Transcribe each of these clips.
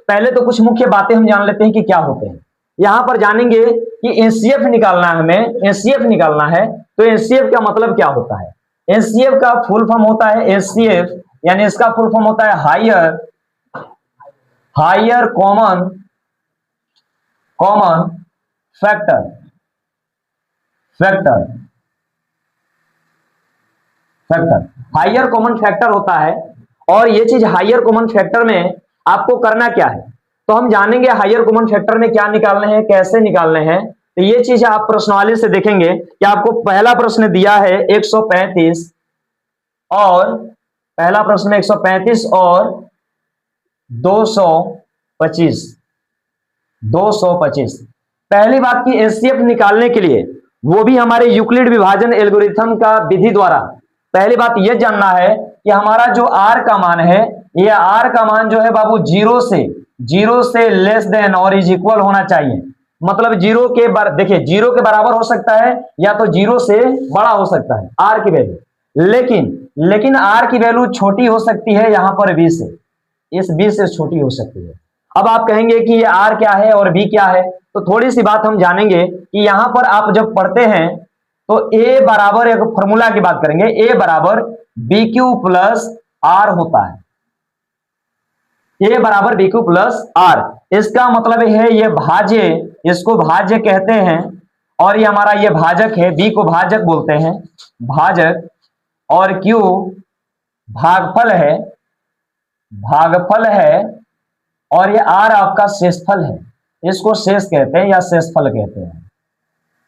पहले तो कुछ मुख्य बातें हम जान लेते हैं कि क्या होते हैं। यहां पर जानेंगे कि एचसीएफ निकालना है, हमें एचसीएफ निकालना है। तो एचसीएफ का मतलब क्या होता है? एचसीएफ का फुल फॉर्म होता है एचसीएफ, यानी इसका फुल फॉर्म होता है higher common factor higher common factor होता है। और ये चीज हायर कॉमन फैक्टर में आपको करना क्या है, तो हम जानेंगे हायर कॉमन फैक्टर में क्या निकालने हैं, कैसे निकालने हैं। तो ये चीज आप प्रश्नावली से देखेंगे कि आपको पहला प्रश्न दिया है 135 और पहला प्रश्न 135 और 225। पहली बात की एचसीएफ निकालने के लिए, वो भी हमारे यूक्लिड विभाजन एल्गोरिथम का विधि द्वारा, पहली बात यह जानना है कि हमारा जो आर का मान है, यह आर का मान जो है बाबू जीरो से लेस देन और इज इक्वल होना चाहिए। मतलब जीरो के देखिए जीरो के बराबर हो सकता है या तो जीरो से बड़ा हो सकता है आर की वैल्यू, लेकिन आर की वैल्यू छोटी हो सकती है यहां पर बी से, इस बी से छोटी हो सकती है। अब आप कहेंगे कि ये आर क्या है और बी क्या है, तो थोड़ी सी बात हम जानेंगे कि यहां पर आप जब पढ़ते हैं तो ए बराबर, एक फॉर्मूला की बात करेंगे, ए बराबर बी क्यू प्लस आर होता है। ए बराबर बी क्यू प्लस आर, इसका मतलब है ये भाज्य, इसको भाज्य कहते हैं। और ये हमारा ये भाजक है, बी को भाजक बोलते हैं, भाजक, और क्यू भागफल है, और ये आर आपका शेषफल है, इसको शेष कहते हैं या शेषफल कहते हैं।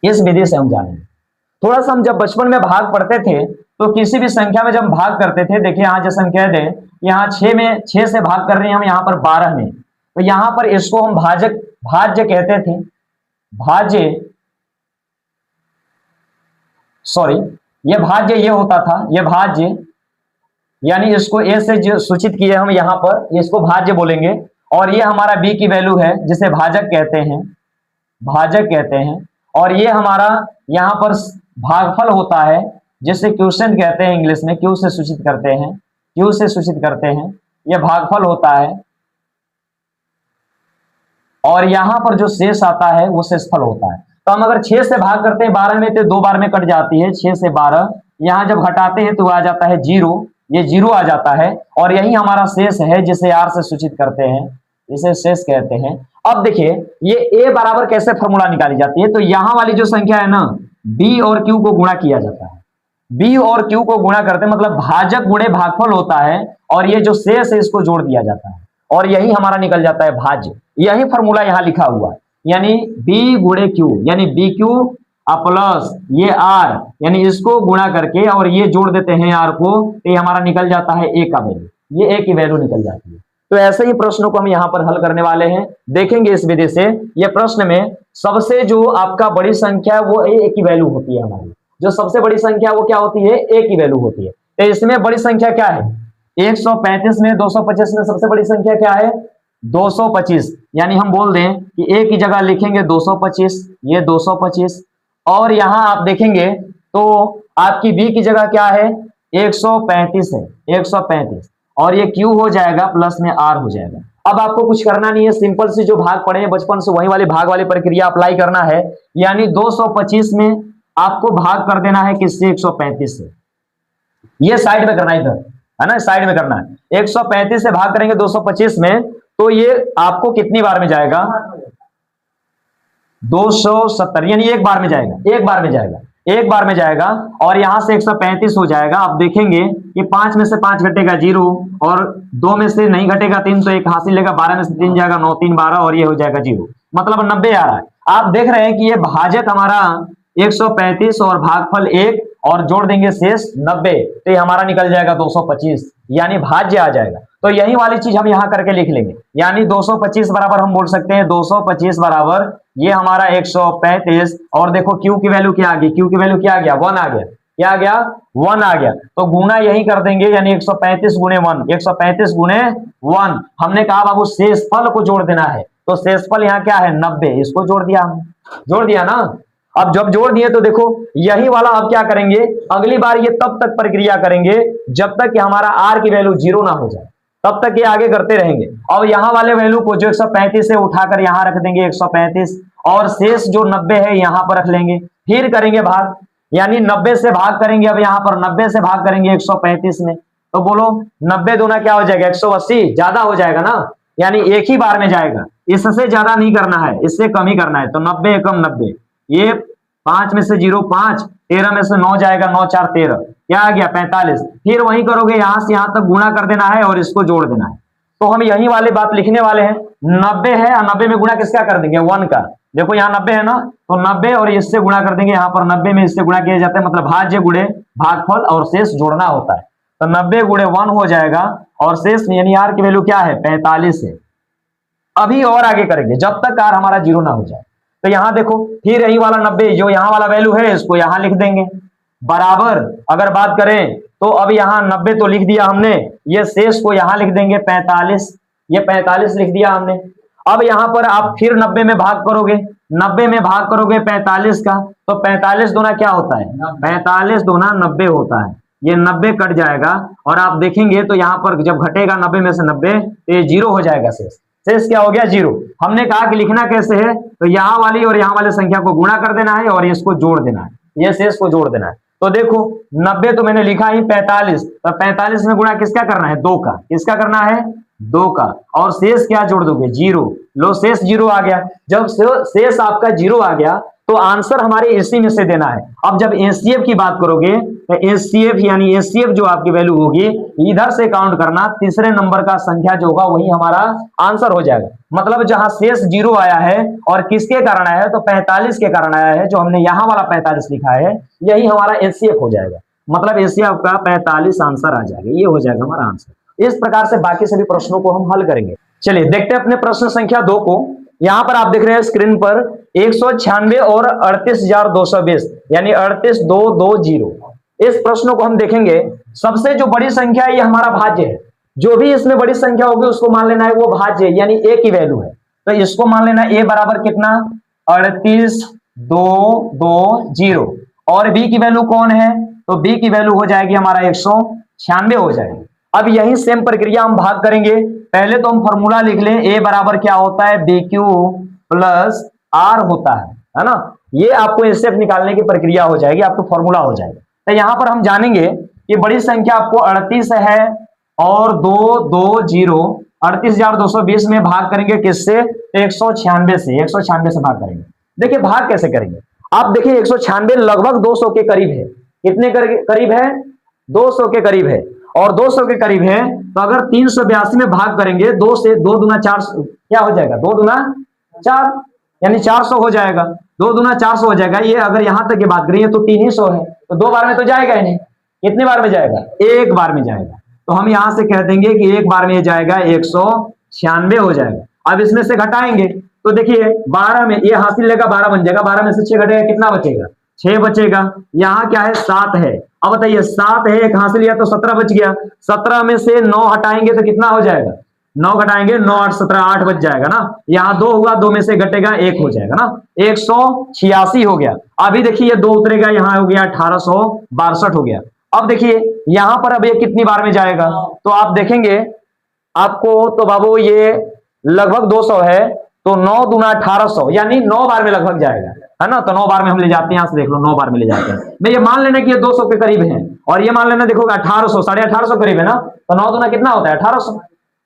इस विधि से हम जानेंगे। थोड़ा सा हम जब बचपन में भाग पढ़ते थे तो किसी भी संख्या में जब भाग करते थे, देखिए यहां जैसे हम कह दें यहां 6 से भाग कर रहे हैं हम, यहां पर 12 में, तो यहां पर इसको हम भाज्य कहते थे, ये भाज्य ये होता था, ये भाज्य, यानी इसको ए से जो सूचित किए हम यहां पर, इसको भाज्य बोलेंगे। और ये हमारा बी की वैल्यू है जिसे भाजक कहते हैं, और ये हमारा यहां पर भागफल होता है जिसे क्वोशिएंट कहते हैं, इंग्लिश में क्यू से सूचित करते हैं, ये भागफल होता है। और यहां पर जो शेष आता है वो शेषफल होता है। तो हम अगर 6 से भाग करते हैं 12 में तो 2 बार में कट जाती है, 6 से 12, यहां जब घटाते हैं तो आ जाता है 0, ये 0 आ जाता है, और यही हमारा शेष है जिसे आर से सूचित करते हैं, इसे शेष कहते हैं। अब देखिए ये ए बराबर कैसे फॉर्मूला निकाली जाती है, तो यहां वाली जो संख्या है ना, बी और क्यू को गुणा किया जाता है, बी और क्यू को गुणा करते हैं, मतलब भाजक गुणे भागफल होता है, और ये जो शेष है इसको जोड़ दिया जाता है, और यही हमारा निकल जाता है भाज्य। यही फॉर्मूला यहां लिखा हुआ है, यानी बी गुणे क्यू, यानी बी क्यू प्लस ये आर, यानी इसको गुणा करके और ये जोड़ देते हैं आर को, तो ये हमारा निकल जाता है ए का वैल्यू, ये ए की वैल्यू निकल जाती है। तो ऐसे ही प्रश्नों को हम यहाँ पर हल करने वाले हैं, देखेंगे इस विधि से। ये प्रश्न में सबसे जो आपका बड़ी संख्या है वो ए की वैल्यू होती है, हमारी जो सबसे बड़ी संख्या वो क्या होती है, ए की वैल्यू होती है। तो इसमें बड़ी संख्या क्या है, 135 में 225 में सबसे बड़ी संख्या क्या है, 225, यानी हम बोल दें कि ए की जगह लिखेंगे 225, ये 225, और यहां आप देखेंगे तो आपकी बी की जगह क्या है, 135 है, 135, और ये क्यू हो जाएगा प्लस में आर हो जाएगा। अब आपको कुछ करना नहीं है, सिंपल सी जो भाग पढ़े हैं बचपन से वही वाली भाग वाली प्रक्रिया अप्लाई करना है, यानी 225 में आपको भाग कर देना है किससे, 135 से, ये साइड में करना है, इधर है ना, साइड में करना है। 135 से भाग करेंगे 225 में, तो ये आपको कितनी बार में जाएगा, 270, यानी एक बार में जाएगा, और यहां से 135 हो जाएगा। आप देखेंगे कि 5 में से 5 घटेगा 0, और 2 में से नहीं घटेगा 3, तो 1 हासिल लेगा, 12 में से 3 जाएगा 9 3 12, और ये हो जाएगा 0, मतलब 90 आ रहा है। आप देख रहे हैं कि ये भाजक हमारा 135 और भागफल 1, और जोड़ देंगे शेष 90, तो ये हमारा निकल जाएगा 225, यानी भाज्य आ जाएगा। तो यही वाली चीज हम यहां करके लिख लेंगे, यानी 225 बराबर हम बोल सकते हैं 225 बराबर ये हमारा 135, और देखो क्यू की वैल्यू क्या आ गई, क्यू की वैल्यू क्या आ गया, 1 आ गया, क्या आ गया, 1 आ गया। तो गुना यही कर देंगे, यानी 135 गुणे 1, 135 गुणे 1। हमने कहा बाबू शेषफल को जोड़ देना है, तो शेषफल यहाँ क्या है, 90, इसको जोड़ दिया हमने, जोड़ दिया ना। अब जब जोड़ दिए तो देखो यही वाला अब क्या करेंगे, अगली बार ये तब तक प्रक्रिया करेंगे जब तक कि हमारा आर की वैल्यू 0 ना हो जाए, तब तक ये आगे करते रहेंगे। और यहाँ वाले वैल्यू को जो 135 है उठाकर यहाँ रख देंगे 135, और शेष जो 90 है यहाँ पर रख लेंगे, फिर करेंगे भाग, यानी 90 से भाग करेंगे। अब यहाँ पर 90 से भाग करेंगे 135 में, तो बोलो 90 दूना क्या हो जाएगा 180, ज्यादा हो जाएगा ना, यानी एक ही बार में जाएगा, इससे ज्यादा नहीं करना है, इससे कम ही करना है। तो 90 एकम 90, ये 5 में से 0 5, 13 में से 9 जाएगा, 9 4 13, क्या आ गया 45। फिर वही करोगे, यहां से यहां तक गुणा कर देना है और इसको जोड़ देना है। तो हम यही वाली बात लिखने वाले हैं। 90 है और 90 में गुणा किसका कर देंगे 1 का, देखो यहाँ 90 है ना, तो 90 और इससे गुणा कर देंगे। यहाँ पर 90 में इससे गुणा किया जाता है, मतलब भाज्य गुणे भागफल और शेष जोड़ना होता है। तो 90 गुणे 1 हो जाएगा और शेष यानी आर की वैल्यू क्या है 45 है। अभी और आगे करेंगे जब तक आर हमारा 0 ना हो जाए। तो यहाँ देखो फिर यही वाला 90 जो यहाँ वाला वैल्यू है इसको यहाँ लिख देंगे, बराबर अगर बात करें तो अब यहाँ 90 तो लिख दिया हमने, ये शेष को यहाँ लिख देंगे 45, ये 45 लिख दिया हमने। अब यहाँ पर आप फिर 90 में भाग करोगे, 90 में भाग करोगे 45 का, तो 45 दूना क्या होता है 45 दूना 90 होता है, ये 90 कट जाएगा और आप देखेंगे तो यहाँ पर जब घटेगा 90 में से 90 तो ये 0 हो जाएगा, शेष क्या हो गया 0। हमने कहा कि लिखना कैसे है, तो यहाँ वाली और यहाँ वाले संख्या को गुणा कर देना है और इसको जोड़ देना है, ये शेष को जोड़ देना है। तो देखो 90 तो मैंने लिखा ही 45, तो 45 में गुणा किसका करना है 2 का, किसका करना है 2 का, और शेष क्या जोड़ दोगे 0। लो शेष 0 आ गया। जब शेष आपका 0 आ गया तो आंसर हमारे इसी में से देना है। अब जब एचसीएफ की बात करोगे तो एचसीएफ यानी एचसीएफ जो आपकी वैल्यू होगी इधर से काउंट करना, तीसरे नंबर का संख्या जो होगा वही हमारा आंसर हो जाएगा। मतलब जहां शेष 0 आया है और किसके कारण आया है तो 45 के कारण आया है, जो हमने यहाँ वाला 45 लिखा है यही हमारा एचसीएफ हो जाएगा। मतलब एचसीएफ का 45 आंसर आ जाएगा, ये हो जाएगा हमारा आंसर। इस प्रकार से बाकी सभी प्रश्नों को हम हल करेंगे। चलिए देखते हैं अपने प्रश्न संख्या 2 को। यहां पर आप देख रहे हैं स्क्रीन पर 196 और 38,220 यानी 38,220। इस प्रश्न को हम देखेंगे। सबसे जो बड़ी संख्या है ये हमारा भाज्य है, जो भी इसमें बड़ी संख्या होगी उसको मान लेना है वो भाज्य है, यानी ए की वैल्यू है। तो इसको मान लेना ए बराबर कितना 38,220, और बी की वैल्यू कौन है तो बी की वैल्यू हो जाएगी हमारा 196 हो जाएगी। अब यही सेम प्रक्रिया हम भाग करेंगे। पहले तो हम फॉर्मूला लिख लें, ए बराबर क्या होता है बी क्यू प्लस आर होता है ना। ये आपको एचसीएफ निकालने की प्रक्रिया हो जाएगी, आपको फॉर्मूला हो जाएगा। तो यहां पर हम जानेंगे कि बड़ी संख्या आपको 38 है और 220 38,220 में भाग करेंगे किससे 196 से, 196 से भाग करेंगे। देखिए भाग कैसे करेंगे, आप देखिए 196 लगभग 200 के करीब है। कितने करीब है 200 के करीब है, और 200 के करीब है तो अगर 382 में भाग करेंगे 2 से 2 दूना 4 क्या हो जाएगा 2 दूना 4 यानी 400 हो जाएगा, 2 दूना 400 हो जाएगा। ये अगर यहां तक की बात करिए तो 3 ही 100 है, तो 2 बार में तो जाएगा ही नहीं। कितने बार में जाएगा 1 बार में जाएगा। तो हम यहां से कह देंगे कि 1 बार में जाएगा 196 हो जाएगा। अब इसमें से घटाएंगे तो देखिए 12 में ये हासिल लेगा 12 बन जाएगा, 12 में से 6 घटेगा कितना बचेगा 6 बचेगा। यहाँ क्या है 7 है, अब बताइए 7 है एक हासिल लिया तो 17 बच गया। 17 में से 9 हटाएंगे तो कितना हो जाएगा 9 घटाएंगे 9 8 17 8 बच जाएगा ना। यहाँ 2 हुआ, 2 में से घटेगा 1 हो जाएगा ना, 186 हो गया। अभी देखिए 2 उतरेगा, यहाँ हो गया 1862 हो गया। अब देखिए यहाँ पर अब ये कितनी बार में जाएगा तो आप देखेंगे आपको तो बाबू ये लगभग 200 है, तो 9 दूना 1800 यानी 9 बार में लगभग जाएगा, है ना। तो 9 बार में हम ले जाते हैं, यहां से देख लो 9 बार में ले जाते हैं। मैं ये मान लेना कि ये 200 के करीब है, और ये मान लेना देखो 1800 1850 करीब है ना, तो 9 दूना कितना होता है 1800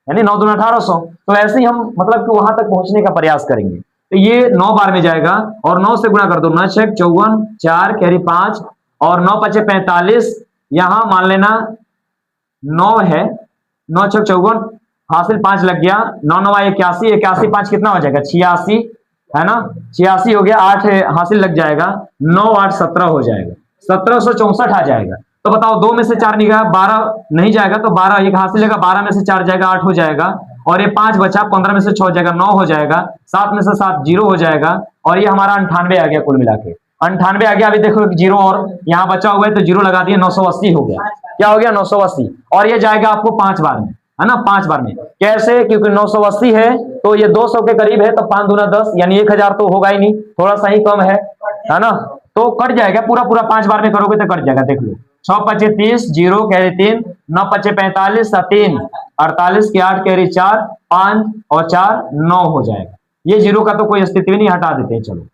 यानी 9 दूना 1800। तो ऐसे ही हम मतलब कि वहां तक पहुंचने का प्रयास करेंगे। तो ये 9 बार में जाएगा और 9 से गुणा कर दो, 9 6 54 4 कैरी 5 और 9 5 45, यहां मान लेना 9 है, 9 6 54 हासिल 5 लग गया, 9 9 81 81 5 कितना हो जाएगा 86 है ना, 86 हो गया। 8 हासिल लग जाएगा, 9 8 17 हो जाएगा, 1764 आ जाएगा। तो बताओ 2 में से 4 निकला 12 नहीं जाएगा, तो 12 एक हासिल लेगा, 12 में से 4 जाएगा 8 हो जाएगा, और ये 5 बचा, 15 में से 6 जाएगा 9 हो जाएगा, 7 में से 7 0 हो जाएगा, और ये हमारा 98 आ गया कुल मिला के 98 आ गया। अभी देखो 0 और यहाँ बचा हुआ है तो 0 लगा दिए, 980 हो गया। क्या हो गया 980, और ये जाएगा आपको 5 बार में, है ना 5 बार में। कैसे, क्योंकि 980 है तो ये 200 के करीब है, तो 5 दूना 10 यानी 1000 तो होगा ही नहीं, थोड़ा सा ही कम है ना, तो कट जाएगा पूरा 5 बार में करोगे तो कट जाएगा। देख लो 6 पचे 30, 0 कैरी 3, 9 पचे 45, 3 48 के 8 कैरी 4, 5 और 4 9 हो जाएगा। ये जीरो का तो कोई स्थिति नहीं, हटा देते हैं। चलो,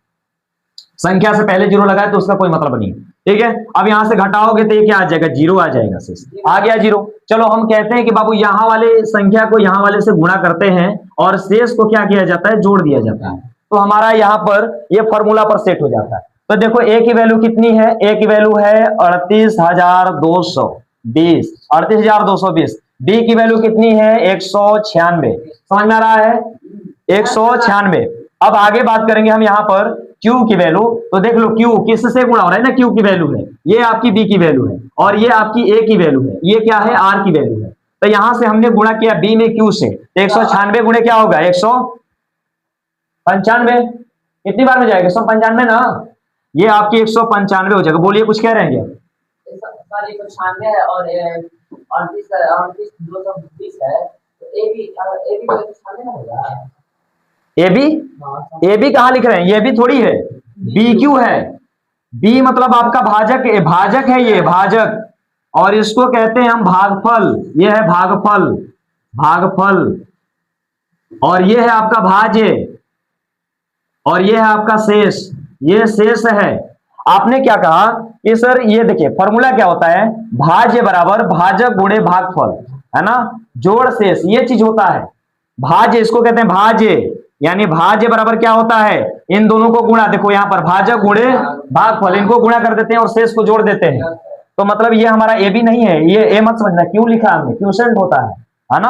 संख्या से पहले जीरो लगाए तो उसका कोई मतलब नहीं, ठीक है। अब यहां से घटाओगे तो ये क्या आ जाएगा, जीरो आ जाएगा, शेष आ गया जीरो। चलो हम कहते हैं कि बाबू यहां वाले संख्या को यहां वाले से गुणा करते हैं और शेष को क्या किया जाता है, जोड़ दिया जाता है। तो हमारा यहाँ पर ये फॉर्मूला पर सेट हो जाता है। तो देखो ए की वैल्यू कितनी है, ए की वैल्यू है 38,220, 38,220। बी की वैल्यू कितनी है, 196। समझ में आ रहा है, 196। अब आगे बात करेंगे हम यहाँ पर Q की वैल्यू। तो देख लो Q किससे गुणा हो रहा है ना, Q की वैल्यू है, ये आपकी B की वैल्यू है और ये आपकी A की वैल्यू है, ये क्या है, R की वैल्यू है। तो यहां से हमने गुणा किया B में Q से, तो 196 गुणे क्या होगा, 195। कितनी बार में जाएगा, 195 ना, ये आपकी 195 हो जाएगा। बोलिए, कुछ कह रहे हैं क्या? 196 है और 220 है, तो ए बी 196 होगा। ए बी कहां लिख रहे हैं, ये भी थोड़ी है, बी क्यू है। बी मतलब आपका भाजक है, भाजक है ये, भाजक, और इसको कहते हैं हम भागफल। ये है भागफल, भागफल, और ये है आपका भाज्य, और ये है आपका शेष, ये शेष है। आपने क्या कहा कि सर ये देखिए फॉर्मूला क्या होता है, भाज्य बराबर भाजक गुणे भागफल, है ना, जोड़ शेष, ये चीज होता है भाज्य, इसको कहते हैं भाज्य। यानी भाज्य बराबर क्या होता है, इन दोनों को गुणा, देखो यहां पर भाजक गुणे भागफल, इनको गुणा कर देते हैं और शेष को जोड़ देते हैं। तो मतलब ये हमारा ए भी नहीं है, ये ए मत समझना, क्यों लिखा हमने, क्वोशिएंट होता है ना।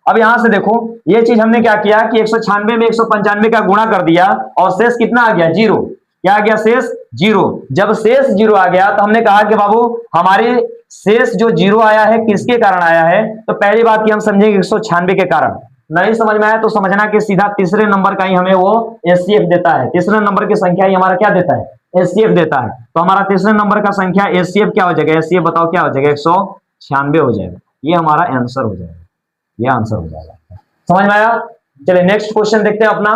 अब यहां से देखो ये चीज हमने क्या किया कि 196 में 195 का गुणा कर दिया और शेष कितना आ गया, जीरो। क्या आ गया, शेष जीरो। जब शेष जीरो आ गया तो हमने कहा कि बाबू हमारे शेष जो जीरो आया है किसके कारण आया है, तो पहली बात की हम समझेंगे 196 के कारण। नहीं समझ में आया तो समझना कि सीधा तीसरे नंबर का ही हमें वो एचसीएफ देता है, तीसरे नंबर की संख्या ही हमारा क्या देता है, एचसीएफ देता है। तो हमारा तीसरे नंबर का संख्या एचसीएफ क्या हो जाएगा, एचसीएफ बताओ क्या हो जाएगा, 196 हो जाएगा। ये हमारा आंसर हो जाएगा, ये आंसर हो जाएगा। समझ में आया। चलिए नेक्स्ट क्वेश्चन देखते हैं अपना।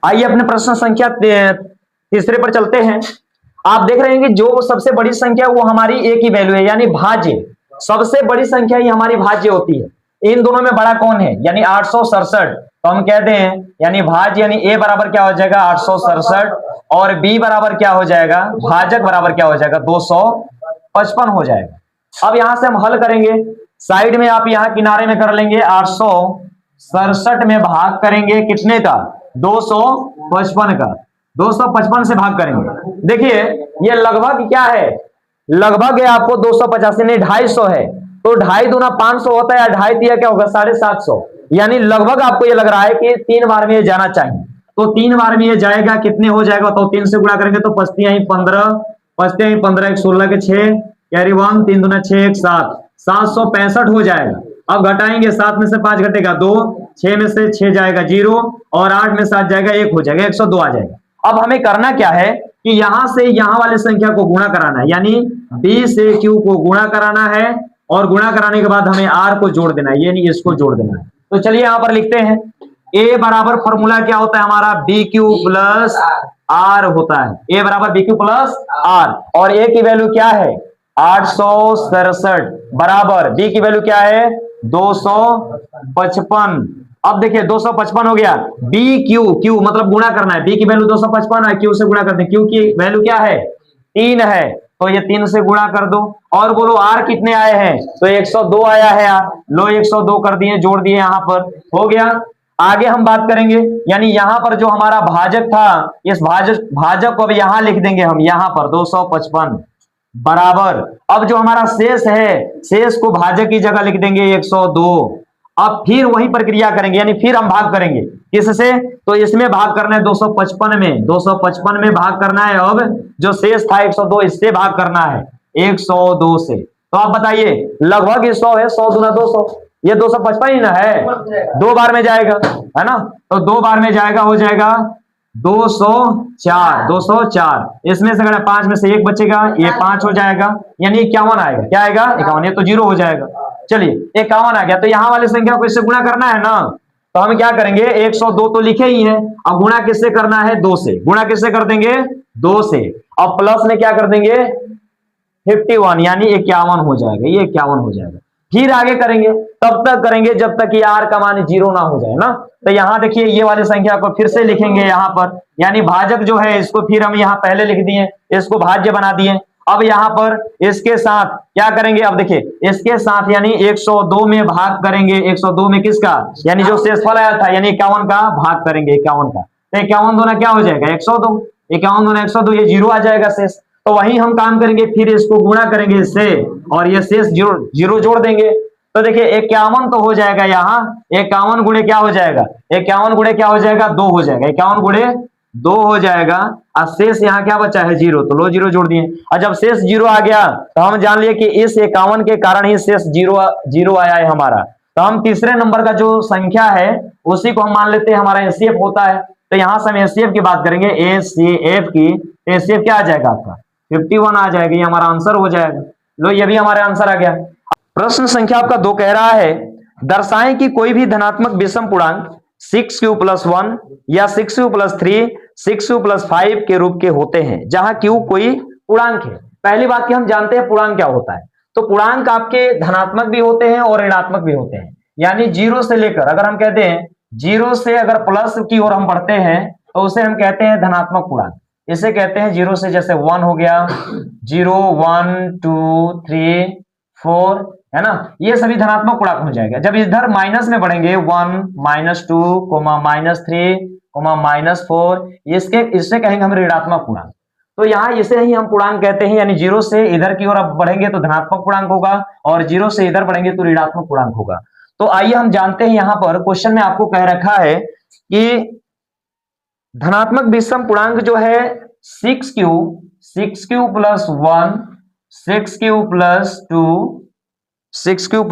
आइए अपने प्रश्न संख्या तीसरे पर चलते हैं। आप देख रहे हैं कि जो सबसे बड़ी संख्या वो हमारी ए की वैल्यू है, यानी भाज्य, सबसे बड़ी संख्या ही हमारी भाज्य होती है। इन दोनों में बड़ा कौन है, यानी 867। तो हम कहते हैं यानी भाज्य, यानी ए बराबर क्या हो जाएगा 867 और बी बराबर क्या हो जाएगा, भाजक बराबर क्या हो जाएगा 255 हो जाएगा। अब यहां से हम हल करेंगे, साइड में आप यहां किनारे में कर लेंगे, 867 में भाग करेंगे कितने का, 255 का, 255 से भाग करेंगे। देखिए ये लगभग क्या है, लगभग है आपको 250 नहीं 250 है, तो 2.5 दूना 500 होता है, 2.5 दिया क्या होगा 750, यानी लगभग आपको ये लग रहा है कि 3 बार में ये जाना चाहिए। तो 3 बार में ये जाएगा, कितने हो जाएगा, तो 3 से गुणा करेंगे तो 5 तिहाई 15, 5 तिहाई 15, 16 के 6 कैरी 1, 3 दूना 6 1 7, 765 हो जाएगा। अब घटाएंगे, 7 में से 5 घटेगा 2, 6 में से 6 जाएगा 0 और 8 में 7 जाएगा 1 हो जाएगा, 102 आ जाएगा। अब हमें करना क्या है कि यहां से यहां वाली संख्या को गुणा कराना है, यानी बी से क्यू को गुणा कराना है और गुणा कराने के बाद हमें आर को जोड़ देना है, यानी इसको जोड़ देना है। तो चलिए यहां पर लिखते हैं, ए बराबर फॉर्मूला क्या होता है हमारा, बी क्यू प्लस आर होता है, ए बराबर बी क्यू प्लस आर, और ए की वैल्यू क्या है 867 बराबर बी की वैल्यू क्या है 255। अब देखिए 255 हो गया, बी क्यू, क्यू मतलब गुणा करना है, बी की वैल्यू 255 है, क्यू से गुणा करते हैं, क्यू की वैल्यू क्या है 3 है, तो ये 3 से गुणा कर दो। और बोलो आर कितने आए हैं, तो 102 आया है यार, लो 102 कर दिए, जोड़ दिए, यहां पर हो गया। आगे हम बात करेंगे, यानी यहां पर जो हमारा भाजक था, इस भाजक को अब यहां लिख देंगे हम, यहां पर 255 बराबर, अब जो हमारा शेष है, शेष को भाजक की जगह लिख देंगे 102। अब फिर वही प्रक्रिया करेंगे, यानी फिर हम भाग करेंगे किससे, तो इसमें भाग करना है 255 में, 255 में भाग करना है। अब जो शेष था 102, इससे भाग करना है 102 से। तो आप बताइए लगभग 100 है, 100 दूना 200, ये 255 ही ना है, 2 बार में जाएगा, है ना, तो 2 बार में जाएगा, हो जाएगा 204, 204। इसमें से अगर 5 में से 1 बचेगा, ये 5 हो जाएगा, यानी 51 आएगा, क्या आएगा 51, ये तो 0 हो जाएगा। चलिए 51 आ गया, तो यहां वाली संख्या को इससे गुणा करना है ना, तो हम क्या करेंगे 102 तो लिखे ही है, अब गुणा किससे करना है 2 से, गुणा किससे कर देंगे 2 से, अब प्लस में क्या कर देंगे 51 यानी 51 हो जाएगा, ये 51 हो जाएगा। फिर आगे करेंगे, तब तक करेंगे जब तक कि r का मान 0 ना हो जाए ना। तो यहां देखिए ये वाली संख्या को फिर से लिखेंगे यहाँ पर, यानी भाजक जो है इसको फिर हम यहाँ पहले लिख दिए, इसको भाज्य बना दिए। अब यहाँ पर इसके साथ क्या करेंगे, अब देखिए इसके साथ यानी 102 में भाग करेंगे, 102 में किसका, यानी जो शेषफल आया था यानी 51 का भाग करेंगे 51 का, तो 51 दूना क्या हो जाएगा 102, 51 दूना 102, ये 0 आ जाएगा शेष। तो वही हम काम करेंगे, फिर इसको गुणा करेंगे इससे और ये शेष 0 जोड़ देंगे। तो देखिए 51 तो हो जाएगा यहाँ, 51 गुणे क्या हो जाएगा, 51 गुणे क्या हो जाएगा 2 हो जाएगा, 51 गुणे 2 हो जाएगा। और शेष यहाँ क्या बचा है 0, तो लो 0 जोड़ दिए। और जब शेष 0 आ गया तो हम जान लिए कि इस 51 के कारण ही शेष 0 आया है हमारा। तो हम तीसरे नंबर का जो संख्या है उसी को हम मान लेते हैं हमारा एचसीएफ होता है। तो यहां से हम एचसीएफ की बात करेंगे, एचसीएफ की, एचसीएफ क्या आ जाएगा आपका 51 आ जाएगा, ये हमारा आंसर हो जाएगा। लो ये भी हमारा आंसर आ गया। प्रश्न संख्या आपका 2 कह रहा है दर्शाएं कि कोई भी धनात्मक विषम पूर्णांक 6q + 1 या 6q + 3 6q + 5 के रूप के होते हैं जहां q कोई पूर्णांक है। पहली बात कि हम जानते हैं पूर्णांक क्या होता है, तो पूर्णांक आपके धनात्मक भी होते हैं और ऋणात्मक भी होते हैं। यानी 0 से लेकर, अगर हम कहते हैं 0 से अगर प्लस की ओर हम बढ़ते हैं तो उसे हम कहते हैं धनात्मक पूर्णांक। इसे कहते हैं 0 से, जैसे 1 हो गया, 0 1 2 3 4 है ना, ये सभी धनात्मक पूर्णांक हो जाएगा। जब इधर माइनस में बढ़ेंगे 1 -2 -3 -4, इससे कहेंगे हम ऋणात्मक पूर्णांक। तो यहाँ इसे ही हम पूर्णांक कहते हैं, यानी 0 से इधर की ओर अब बढ़ेंगे तो धनात्मक पूर्णांक होगा और 0 से इधर बढ़ेंगे तो ऋणात्मक पूर्णांक होगा। तो आइए हम जानते हैं, यहाँ पर क्वेश्चन में आपको कह रखा है कि धनात्मक विषम पूर्णांक जो है 6q + 1 6q + 2 6q +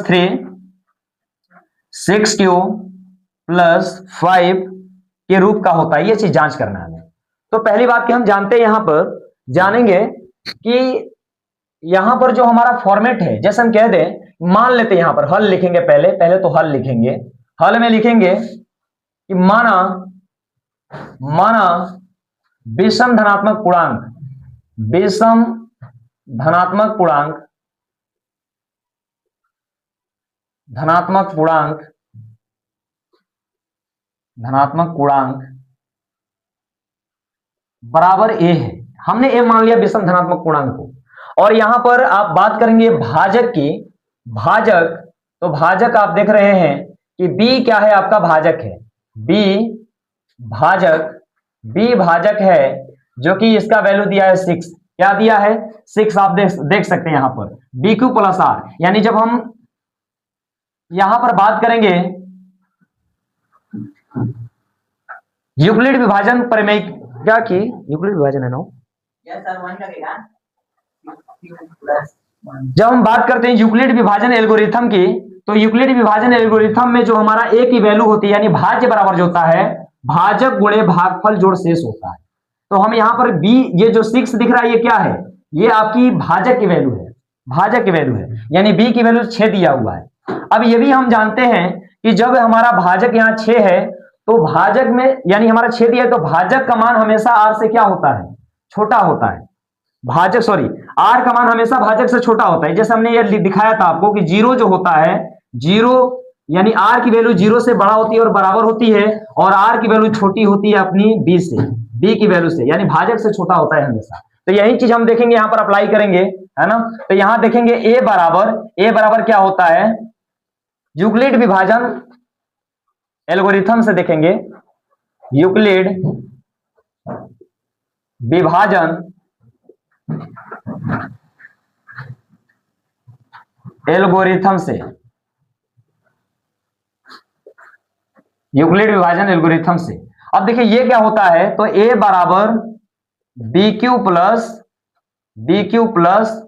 3 6q + 5 के रूप का होता है। ये चीज जांच करना है हमें। तो पहली बात कि हम जानते हैं, यहां पर जानेंगे कि यहां पर जो हमारा फॉर्मेट है, जैसे हम कह दें, मान लेते हैं यहां पर हल लिखेंगे, पहले तो हल लिखेंगे। हल में लिखेंगे कि माना विषम धनात्मक पूर्णांक, विषम धनात्मक पूर्णांक बराबर a है। हमने a मान लिया विषम धनात्मक पूर्णांक को। और यहां पर आप बात करेंगे भाजक की, भाजक, तो भाजक आप देख रहे हैं कि b क्या है आपका भाजक है, b भाजक है, जो कि इसका वैल्यू दिया है 6। क्या दिया है 6, आप देख सकते हैं यहां पर bq + r। यानी जब हम यहां पर बात करेंगे यूक्लिड विभाजन प्रमेय, क्या की यूक्लिड विभाजन है ना, जब हम बात करते हैं यूक्लिड विभाजन एल्गोरिथम की, तो यूक्लिड विभाजन एल्गोरिथम में जो हमारा a की वैल्यू होती है, यानी भाज्य बराबर जो होता है भाजक गुणे भागफल जोड़ शेष होता है। तो हम यहां पर b, ये जो 6 दिख रहा है, ये क्या है, ये आपकी भाजक की वैल्यू है, भाजक की वैल्यू है, यानी b की वैल्यू 6 दिया हुआ है। अब ये भी हम जानते हैं कि जब हमारा भाजक यहाँ 6 है तो भाजक में, यानी हमारा 6 दिया है, तो भाजक का मान हमेशा r से क्या होता है, छोटा होता है। भाजक, सॉरी, r का मान हमेशा भाजक से छोटा होता है। जैसे हमने ये दिखाया था आपको कि 0 जो होता है, 0 यानी r की वैल्यू 0 से बड़ा होती है और बराबर होती है, और r की वैल्यू छोटी होती है अपनी b से, b की वैल्यू से, यानी भाजक से छोटा होता है हमेशा। तो यही चीज हम देखेंगे यहां पर अप्लाई करेंगे, है ना। तो यहां देखेंगे a बराबर क्या होता है, यूक्लिड विभाजन एल्गोरिथम से देखेंगे, यूक्लिड विभाजन एल्गोरिथम से, यूक्लिड विभाजन एल्गोरिथम से। अब देखिए ये क्या होता है, तो a बराबर bq प्लस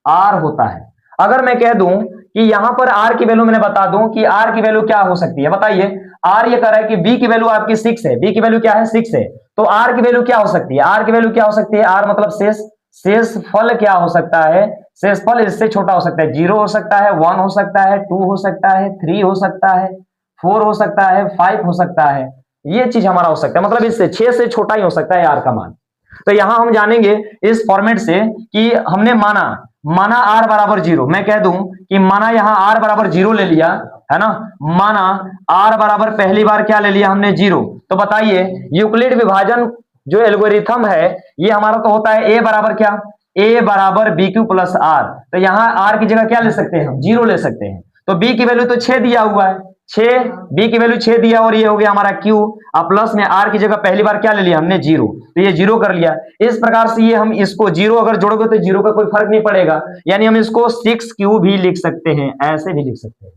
r होता है। अगर मैं कह दूं कि यहां पर r की वैल्यू, मैंने बता दूं कि r की वैल्यू क्या हो सकती है, बताइए। r ये कह रहा है कि b की वैल्यू आपकी 6 है, b की वैल्यू क्या है 6 है, तो r की वैल्यू क्या हो सकती है, r की वैल्यू क्या हो सकती है, r मतलब शेष फल क्या हो सकता है, शेष फल इससे छोटा हो सकता है, 0 हो सकता है, 1 हो सकता है, 2 हो सकता है, 3 हो सकता है, 4 हो सकता है, 5 हो सकता है। ये चीज हमारा हो सकता है, मतलब इससे 6 से छोटा ही हो सकता है आर का मान। तो यहां हम जानेंगे इस फॉर्मेट से कि हमने माना आर बराबर 0, मैं कह दूं कि माना यहां आर बराबर 0 ले लिया है ना, माना आर बराबर पहली बार क्या ले लिया हमने 0, तो बताइए यूक्लिड विभाजन जो एल्गोरिथम है ये हमारा तो होता है ए बराबर क्या, ए बराबर बी क्यू प्लस आर, तो यहां आर की जगह क्या ले सकते हैं हम 0 ले सकते हैं, तो बी की वैल्यू तो 6 दिया हुआ है, 6 बी की वैल्यू 6 दिया और ये हो गया हमारा क्यू, अब प्लस में आर की जगह पहली बार क्या ले लिया हमने 0, तो ये 0 कर लिया। इस प्रकार से ये हम इसको 0 अगर जोड़ोगे तो 0 का कोई फर्क नहीं पड़ेगा, यानी हम इसको 6q भी लिख सकते हैं, ऐसे भी लिख सकते हैं।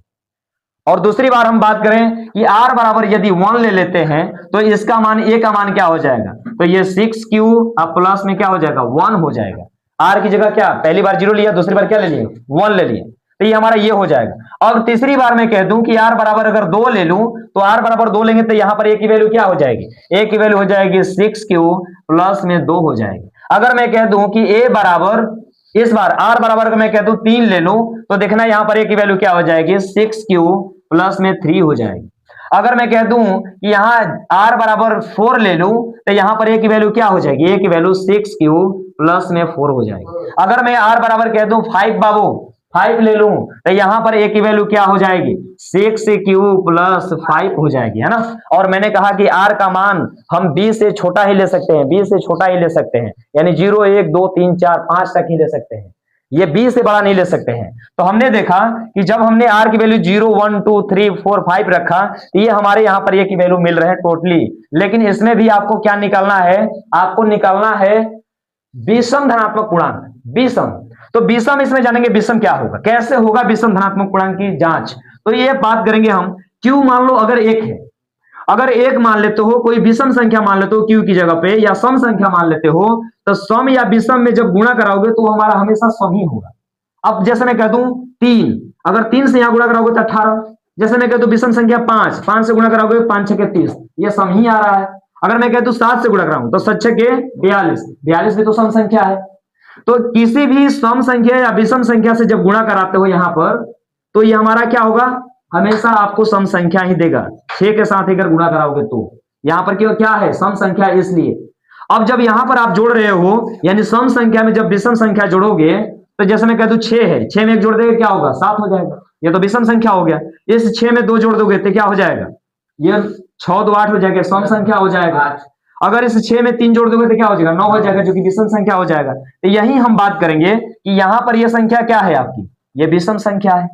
और दूसरी बार हम बात करें कि r बराबर यदि 1 ले लेते हैं तो इसका मान a का मान क्या हो जाएगा, तो ये 6q अब प्लस में क्या हो जाएगा 1 हो जाएगा, r की जगह क्या पहली बार 0 लिया, दूसरी बार क्या ले लिए 1 ले लिए, तो ये हमारा ये हो जाएगा। और तीसरी बार मैं कह दूं कि r बराबर अगर 2 ले लूं तो r बराबर 2 लेंगे तो यहां पर a की वैल्यू क्या हो जाएगी, a की वैल्यू हो जाएगी 6q प्लस में 2 हो जाएगी। अगर मैं कह दूं कि a बराबर इस बार r बराबर अगर मैं कह दूं 3 ले लूं तो देखना यहां पर a की वैल्यू क्या हो जाएगी 6q प्लस में 3 हो जाएगी। अगर मैं कह दूं कि यहाँ r बराबर 4 ले लूं तो यहां पर a की वैल्यू क्या हो जाएगी, a की वैल्यू 6q प्लस में 4 हो जाएगी। अगर मैं r बराबर कह दूं 5 बाबू 5 ले लूं तो यहां पर a की वैल्यू क्या हो जाएगी 6q प्लस 5 हो जाएगी, है ना। और मैंने कहा कि r का मान हम b से छोटा ही ले सकते हैं, b से छोटा ही ले सकते हैं, यानी 0 1 2 3 4 5 तक ही ले सकते हैं, ये b से बड़ा नहीं ले सकते हैं। तो हमने देखा कि जब हमने r की वैल्यू 0 1 2 3 4 5 रखा तो ये हमारे यहाँ पर ये की वैल्यू मिल रहे हैं टोटली, लेकिन इसमें भी आपको क्या निकालना है, आपको निकालना है विषम धनात्मक पूर्णांक, विषम। तो विषम इसमें जानेंगे विषम क्या होगा, कैसे होगा विषम धनात्मक पूर्णांक की जांच, तो ये बात करेंगे हम। q मान लो अगर 1 है, अगर 1 मान लेते हो, कोई विषम संख्या मान लेते हो q की जगह पे, या सम संख्या मान लेते हो, तो सम या विषम में जब गुणा कराओगे तो हमारा हमेशा सम ही होगा। अब जैसे मैं कह दूं 3, अगर 3 से यहां गुणा कराओगे तो 18, जैसे मैं कह दूं विषम संख्या 5, 5 से गुणा कराओगे 5 6 के 30, ये सम ही आ रहा है। अगर मैं कह दूं 7 से गुणा कराऊं तो 7 6 के 42, 42 भी तो सम संख्या है। तो किसी भी सम संख्या या विषम संख्या से जब गुणा कराते हो यहां पर, तो ये हमारा क्या होगा, हमेशा आपको सम संख्या ही देगा। 6 के साथ अगर गुणा कराओगे तो यहां पर क्या है, सम संख्या, इसलिए। अब जब यहां पर आप जोड़ रहे हो, यानी सम संख्या में जब विषम संख्या जोड़ोगे, तो जैसे मैं कह दूं 6 है, 6 में 1 जोड़ देंगे क्या होगा 7 हो जाएगा, ये तो विषम संख्या हो गया। इस 6 में 2 जोड़ दोगे तो क्या हो जाएगा, ये 6 2 8 हो जाएगा, सम संख्या हो जाएगा। अगर इस 6 में 3 जोड़ दोगे तो क्या हो जाएगा 9 हो जाएगा, जो कि विषम संख्या हो जाएगा। तो यही हम बात करेंगे कि यहां पर यह संख्या क्या है आपकी, ये विषम संख्या है,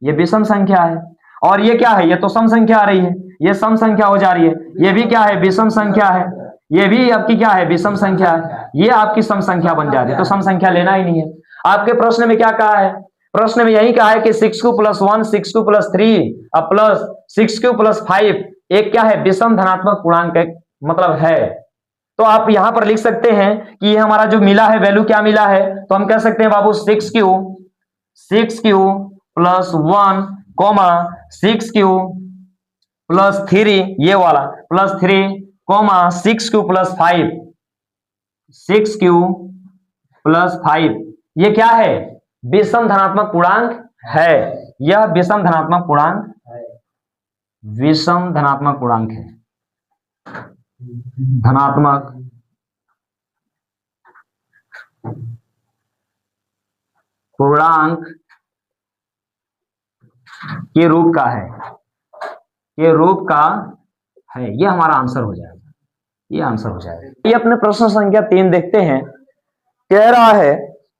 ये विषम संख्या है, और ये क्या है, ये तो सम संख्या आ रही है, ये सम संख्या हो जा रही है, ये भी क्या है विषम संख्या है, ये भी आपकी क्या है विषम संख्या है, ये आपकी सम संख्या बन जा रही है। तो सम संख्या लेना ही नहीं है। आपके प्रश्न में क्या कहा है, प्रश्न में यही कहा है कि 6q प्लस 1 6q प्लस 3 अब प्लस 6q प्लस 5 एक क्या है विषम धनात्मक पूर्णांक मतलब है। तो आप यहां पर लिख सकते हैं कि ये हमारा जो मिला है वैल्यू क्या मिला है, तो हम कह सकते हैं बाबू 6q plus 1 comma 6q plus 3, ये वाला plus 3 comma 6q plus 5, 6q plus 5, ये क्या है विषम धनात्मक पूर्णांक है, यह विषम धनात्मक पूर्णांक है, विषम धनात्मक पूर्णांक है, धनात्मक पूर्णांक के रूप का है, ये रूप का है, ये हमारा आंसर हो जाएगा, ये आंसर हो जाएगा। ये अपने प्रश्न संख्या 3 देखते हैं। कह रहा है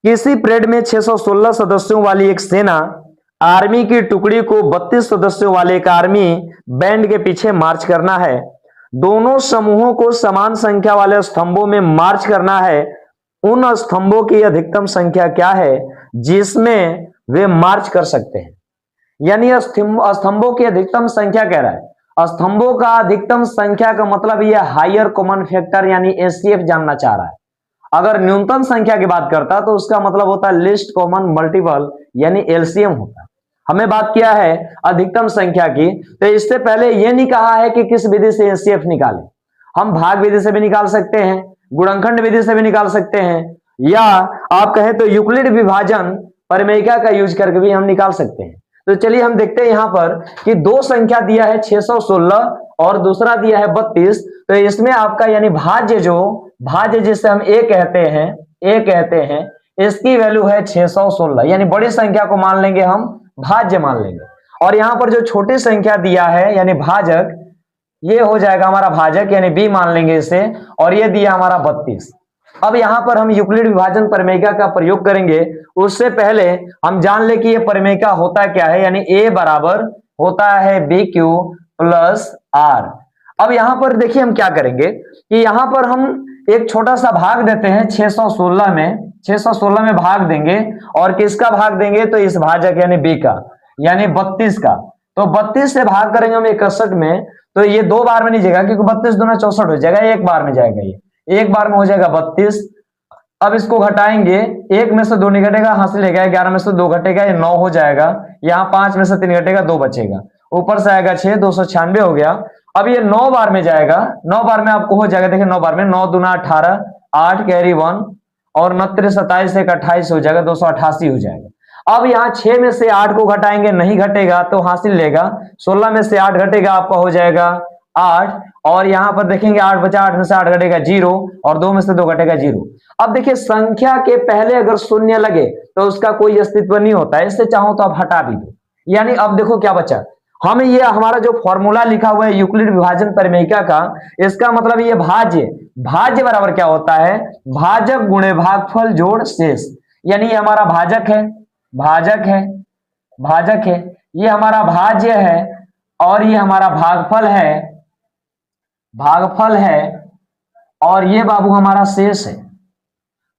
किसी परेड में 616 सदस्यों वाली एक सेना आर्मी की टुकड़ी को 32 सदस्यों वाले एक आर्मी बैंड के पीछे मार्च करना है। दोनों समूहों को समान संख्या वाले स्तंभों में मार्च करना है। उन स्तंभों की अधिकतम संख्या क्या है जिसमें वे मार्च कर सकते हैं। यानी स्तंभों की अधिकतम संख्या कह रहा है। स्तंभों का अधिकतम संख्या का मतलब यह हायर कॉमन फैक्टर यानी एचसीएफ जानना चाह रहा है। अगर न्यूनतम संख्या की बात करता तो उसका मतलब होता है लिस्ट कॉमन मल्टीपल यानी एलसीएम होता है। हमें बात किया है अधिकतम संख्या की, तो इससे पहले यह नहीं कहा है कि किस विधि से एचसीएफ निकालें। हम भाग विधि से भी निकाल सकते हैं, गुणनखंड विधि से भी निकाल सकते हैं, या आप कहें तो यूक्लिड विभाजन परिमेयिका का यूज करके भी हम निकाल सकते हैं। तो चलिए हम देखते हैं यहां पर कि दो संख्या दिया है 616 और दूसरा दिया है 32, तो इसमें आपका यानी भाज्य जिसे हम ए कहते हैं, इसकी वैल्यू है 616, यानी बड़ी संख्या को मान लेंगे हम भाज्य मान लेंगे। और यहां पर जो छोटी संख्या दिया है यानी भाजक, ये हो जाएगा हमारा भाजक यानी बी मान लेंगे इसे, और ये दिया हमारा 32। अब यहां पर हम यूक्लिड विभाजन प्रमेयिका का प्रयोग करेंगे। उससे पहले हम जान ले कि ये प्रमेयिका होता क्या है, यानी ए बराबर होता है बी क्यू प्लस आर। अब यहां पर देखिए हम क्या करेंगे कि यहां पर हम एक छोटा सा भाग देते हैं 616 में भाग देंगे, और किसका भाग देंगे, तो इस भाजक यानी बी का, यानी 32 का। तो 32 से भाग करेंगे हम 61 में, तो ये 2 बार में नहीं जाएगा क्योंकि 32 दूना 64 हो जाएगा, एक बार में जाएगा, ये एक बार में हो जाएगा 32। अब इसको घटाएंगे, 1 में से 2 नहीं घटेगा, हासिल लेगा, 11 में से 2 घटेगा, ये 9 हो जाएगा। यहाँ 5 में से 3 घटेगा, 2 बचेगा, ऊपर से आएगा 6, 296 हो गया। अब ये 9 बार में जाएगा, 9 बार में आपको हो जाएगा, देखिए 9 बार में 9 दूना 18, 8 कैरी 1 और 29 27 एक 28 हो जाएगा, 288 हो जाएगा। अब यहाँ 6 में से 8 को घटाएंगे, नहीं घटेगा तो हासिल लेगा, 16 में से 8 घटेगा, आपका हो जाएगा 8, और यहां पर देखेंगे 8 बचा, 8 में से 8 घटेगा 0, और 2 में से 2 घटेगा 0। अब देखिए संख्या के पहले अगर शून्य लगे तो उसका कोई अस्तित्व नहीं होता है, इससे चाहो तो आप हटा भी दो। यानी अब देखो क्या बचा, हमें ये हमारा जो फॉर्मूला लिखा हुआ है यूक्लिड विभाजन प्रमेयिका का, इसका मतलब ये भाज्य बराबर क्या होता है, भाजक गुणे भागफल जोड़ शेष। यानी ये हमारा भाजक है, ये हमारा भाज्य है, और ये हमारा भागफल है, और ये बाबू हमारा शेष है।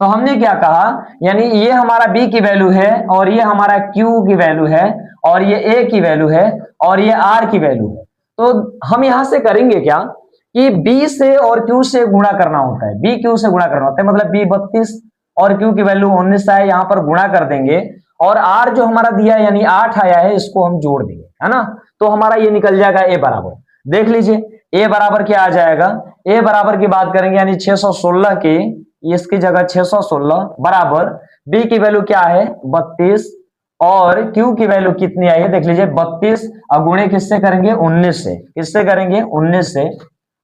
तो हमने क्या कहा, यानी ये हमारा b की वैल्यू है, और ये हमारा q की वैल्यू है, और ये a की वैल्यू है, और ये r की वैल्यू है। तो हम यहां से करेंगे क्या कि b से और q से गुणा करना होता है, b q से गुणा करना होता है, मतलब b 32 और q की वैल्यू 19 है, यहां पर गुणा कर देंगे, और r जो हमारा दिया है यानी 8 आया है, इसको हम जोड़ देंगे, है ना। तो हमारा ये निकल जाएगा a बराबर, देख लीजिए a बराबर क्या आ जाएगा, a बराबर की बात करेंगे यानी 616 की, इसकी जगह 616 बराबर b की वैल्यू क्या है 32, और q की वैल्यू कितनी आई है देख लीजिए 32, अब गुणे किससे करेंगे 19 से, किससे करेंगे 19 से,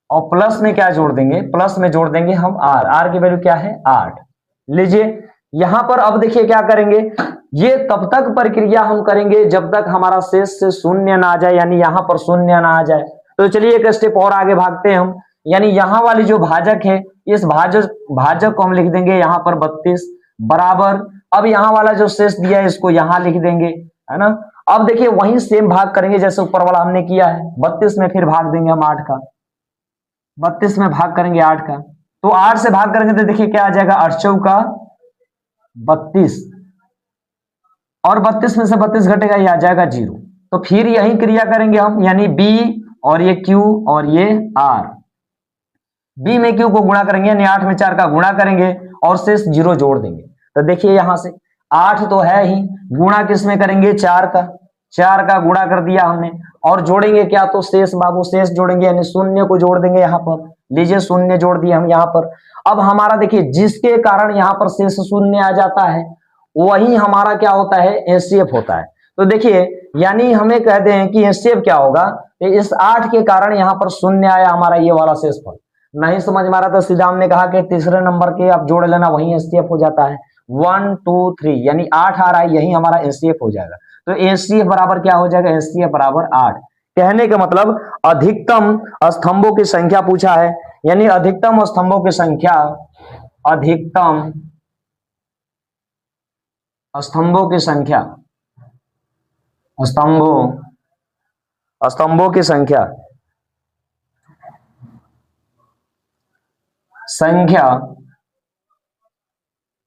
और प्लस में क्या जोड़ देंगे, प्लस में जोड़ देंगे हम r की वैल्यू क्या है 8। लीजिए यहां पर अब देखिए क्या करेंगे, ये तब तक प्रक्रिया हम करेंगे जब तक हमारा शेष से शून्य ना आ जाए, यानी यहां पर शून्य ना आ जाए। तो चलिए एक स्टेप और आगे भागते हैं हम, यानी यहां वाली जो भाजक है, इस भाजक को हम लिख देंगे यहां पर 32 बराबर, अब यहां वाला जो शेष दिया है इसको यहां लिख देंगे, है ना। अब देखिए वहीं सेम भाग करेंगे जैसे ऊपर वाला हमने किया है, 32 में फिर भाग देंगे हम 8 का, 32 में भाग करेंगे 8 का, तो 8 से भाग करेंगे तो देखिए क्या आ जाएगा 8 चौका 32, और 32 में से 32 घटेगा, ये आ जाएगा 0। तो फिर यही क्रिया करेंगे हम, यानी b और ये q और ये r, b में q को गुणा करेंगे यानी 8 में 4 का गुणा करेंगे, और शेष 0 जोड़ देंगे। तो देखिए यहां से 8 तो है ही, गुणा किस में करेंगे 4 का गुणा कर दिया हमने, और जोड़ेंगे क्या, तो शेष बाबू शेष जोड़ेंगे, यानी शून्य को जोड़ देंगे यहाँ पर, लीजिए शून्य जोड़ दिया हम यहाँ पर। अब हमारा देखिए जिसके कारण यहाँ पर शेष शून्य आ जाता है वही हमारा क्या होता है एचसीएफ होता है। तो देखिए यानी हमें कहते हैं कि एचसीएफ क्या होगा, इस 8 के कारण यहाँ पर शून्य आया हमारा ये वाला शेषफल। नहीं समझ में आ रहा तो सीधा हमने कहा कि तीसरे नंबर के आप जोड़ लेना, वही एचसीएफ हो जाता है, 1 2 3 यानी 8 आ रहा है, यही हमारा एचसीएफ हो जाएगा। तो एचसीएफ बराबर क्या हो जाएगा, एचसीएफ बराबर 8। कहने का मतलब अधिकतम स्तंभों की संख्या पूछा है, यानी अधिकतम स्तंभों की संख्या, अधिकतम स्तंभों की संख्या, स्तंभों की संख्या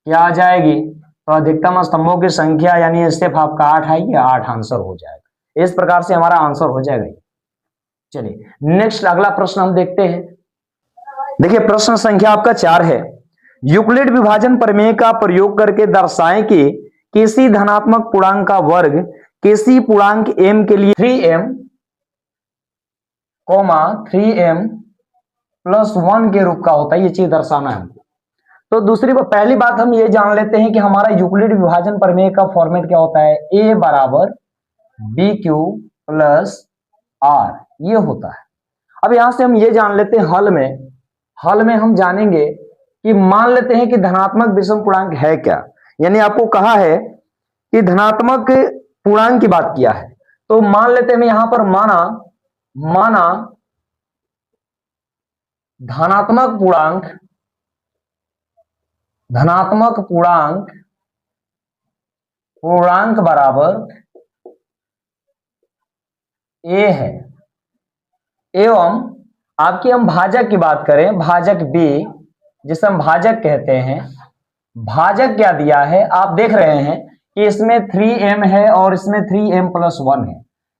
क्या आ जाएगी, तो अधिकतम स्तंभों की संख्या यानी एचसीएफ आपका 8 आएगी, 8 आंसर हो जाएगा। इस प्रकार से हमारा आंसर हो जाएगा। चलिए नेक्स्ट अगला प्रश्न हम देखते हैं। देखिए प्रश्न संख्या आपका 4 है, यूक्लिड विभाजन प्रमेय का प्रयोग करके दर्शाएं कि किसी धनात्मक पूर्णांक का वर्ग किसी पूर्णांक m के लिए 3m प्लस 1 के रूप का होता है, ये चीज दर्शाना है हमको। तो पहली बात हम ये जान लेते हैं कि हमारा यूक्लिड विभाजन प्रमेय का फॉर्मेट क्या होता है, a बराबर bq प्लस r, ये होता है। अब यहां से हम ये जान लेते हैं हल में हम जानेंगे कि मान लेते हैं कि धनात्मक विषम पूर्णांक है क्या। यानी आपको कहा है कि धनात्मक पूर्णांक की बात किया है, तो मान लेते हैं यहां पर माना धनात्मक पूर्णांक बराबर ए है, एवं आपकी हम भाजक की बात करें, भाजक बी जिसे हम भाजक कहते हैं, भाजक क्या दिया है आप देख रहे हैं कि इसमें 3m है और इसमें 3m+1 है।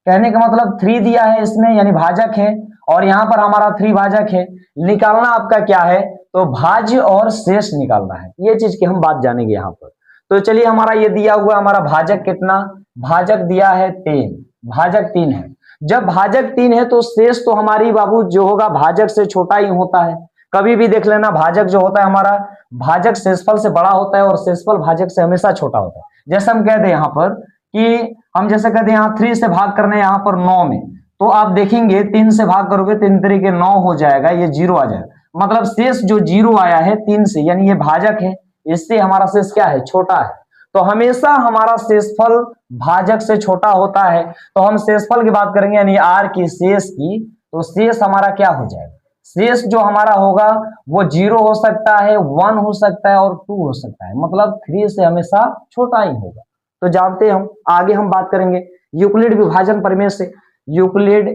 कहने का मतलब 3 दिया है इसमें यानी भाजक है, और यहां पर हमारा 3 भाजक है। निकालना आपका क्या है, तो भाज्य और शेष निकालना है। ये चीज की हम बात जानेंगे यहां पर। तो चलिए हमारा ये दिया हुआ हमारा भाजक कितना, भाजक दिया है 3, भाजक 3 है। जब भाजक 3 है तो शेष तो हमारी बाबू जो होगा भाजक से छोटा ही होता है। कभी भी देख लेना भाजक जो होता है हमारा, भाजक शेषफल से बड़ा होता है और शेषफल भाजक से हमेशा छोटा होता है। जैसे हम कह दें यहाँ पर कि हम जैसे कहते हैं यहाँ 3 से भाग करने यहाँ पर 9 में, तो आप देखेंगे 3 से भाग करोगे 3 तरीके 9 हो जाएगा, ये 0 आ जाएगा। मतलब शेष जो 0 आया है 3 से, यानी ये भाजक है, इससे हमारा शेष क्या है, छोटा है। तो हमेशा हमारा शेषफल भाजक से छोटा होता है। तो हम शेषफल की बात करेंगे यानी आर की शेष की, तो शेष हमारा क्या हो जाएगा, शेष जो हमारा होगा वो 0 हो सकता है, 1 हो सकता है और 2 हो सकता है। मतलब 3 से हमेशा छोटा ही होगा। तो जानते हैं हम, आगे हम बात करेंगे यूक्लिड विभाजन प्रमेय से, यूक्लिड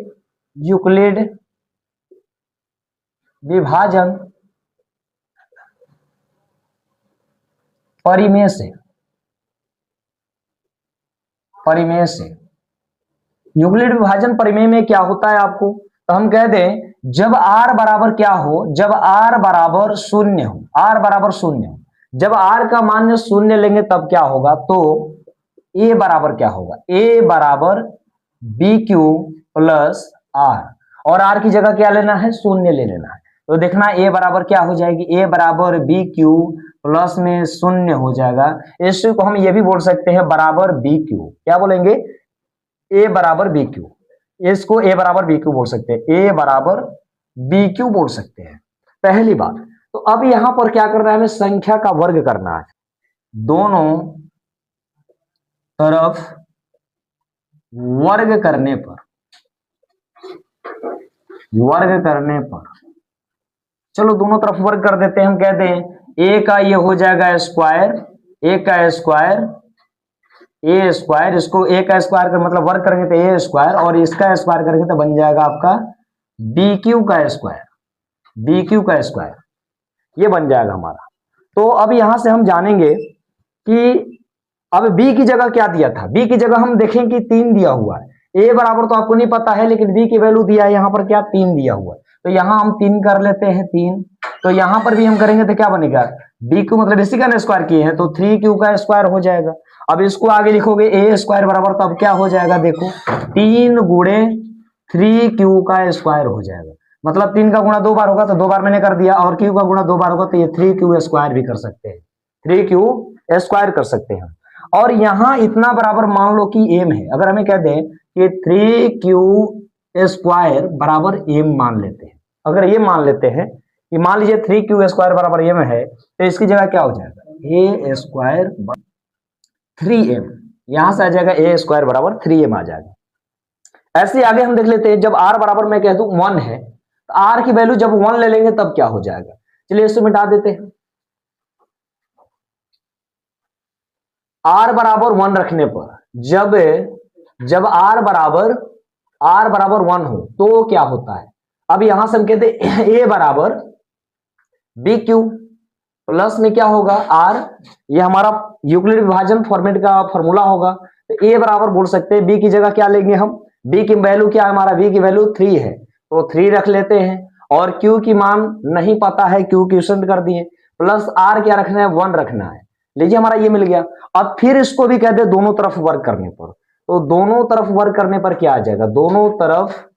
विभाजन परिमेय से यूक्लिड विभाजन परिमेय में क्या होता है आपको, तो हम कह दें जब r बराबर क्या हो, जब r बराबर 0 हो, r बराबर 0 हो, जब r का मान 0 लेंगे तब क्या होगा, तो a बराबर क्या होगा, a बराबर BQ प्लस r, और r की जगह क्या लेना है, 0 ले लेना है। तो देखना a बराबर क्या हो जाएगी, a बराबर BQ प्लस में 0 हो जाएगा। इसको हम ये भी बोल सकते हैं बराबर BQ, क्या बोलेंगे, a बराबर BQ, इसको a बराबर BQ बोल सकते हैं, a बराबर BQ बोल सकते हैं, पहली बात। तो अब यहां पर क्या करना है, हमें संख्या का वर्ग करना है। दोनों तरफ वर्ग करने पर चलो दोनों तरफ वर्ग कर देते हैं। हम कहते हैं a का ये हो जाएगा स्क्वायर, a का स्क्वायर, a स्क्वायर, इसको a का स्क्वायर का मतलब वर्ग करेंगे तो a स्क्वायर, और इसका स्क्वायर करेंगे तो बन जाएगा आपका BQ का स्क्वायर, BQ का स्क्वायर, ये बन जाएगा हमारा। तो अब यहां से हम जानेंगे कि अब b की जगह क्या दिया था, b की जगह हम देखें कि 3 दिया हुआ है, a बराबर तो आपको नहीं पता है, लेकिन b की वैल्यू दिया है यहाँ पर क्या, 3 दिया हुआ है। तो यहाँ हम 3 कर लेते हैं 3, तो यहाँ पर भी हम करेंगे तो क्या बनेगा, BQ मतलब इसी का स्क्वायर किए हैं तो 3Q का स्क्वायर हो जाएगा। अब इसको आगे लिखोगे a स्क्वायर बराबर, तो अब क्या हो जाएगा, देखो 3 गुणे 3Q का स्क्वायर हो जाएगा। मतलब 3 का गुणा 2 बार होगा तो 2 बार मैंने कर दिया, और Q का गुणा 2 बार होगा तो ये 3Q स्क्वायर भी कर सकते हैं, 3Q स्क्वायर कर सकते हैं। और यहां इतना बराबर मान लो कि m है, अगर हमें कह दें कि 3Q स्क्वायर बराबर m मान लेते हैं, अगर ये मान लेते हैं कि मान लीजिए 3Q स्क्वायर बराबर m है, तो इसकी जगह क्या हो जाएगा, a स्क्वायर 3m, यहां से आ जाएगा a स्क्वायर बराबर 3m आ जाएगा। ऐसे आगे हम देख लेते हैं, जब r बराबर मैं कह दूं 1 है, तो r की वैल्यू जब 1 ले लेंगे तब क्या हो जाएगा, चलिए इसको मिटा देते हैं। r बराबर 1 रखने पर, जब r बराबर 1 हो तो क्या होता है, अब यहां से हम कहते हैं a बराबर BQ प्लस में क्या होगा r, ये हमारा यूक्लिड विभाजन फॉर्मेट का फॉर्मूला होगा। तो a बराबर बोल सकते हैं, b की जगह क्या लेंगे हम, b की वैल्यू क्या है, हमारा b की वैल्यू 3 है तो 3 रख लेते हैं, और q की मान नहीं पता है, q क्वेश्चन कर दिए, प्लस r क्या रखना है, 1 रखना है। लीजिए हमारा ये मिल गया। अब फिर इसको भी कहते हैं दोनों तरफ वर्ग करने पर, तो दोनों तरफ वर्ग करने पर क्या आ जाएगा, दोनों तरफ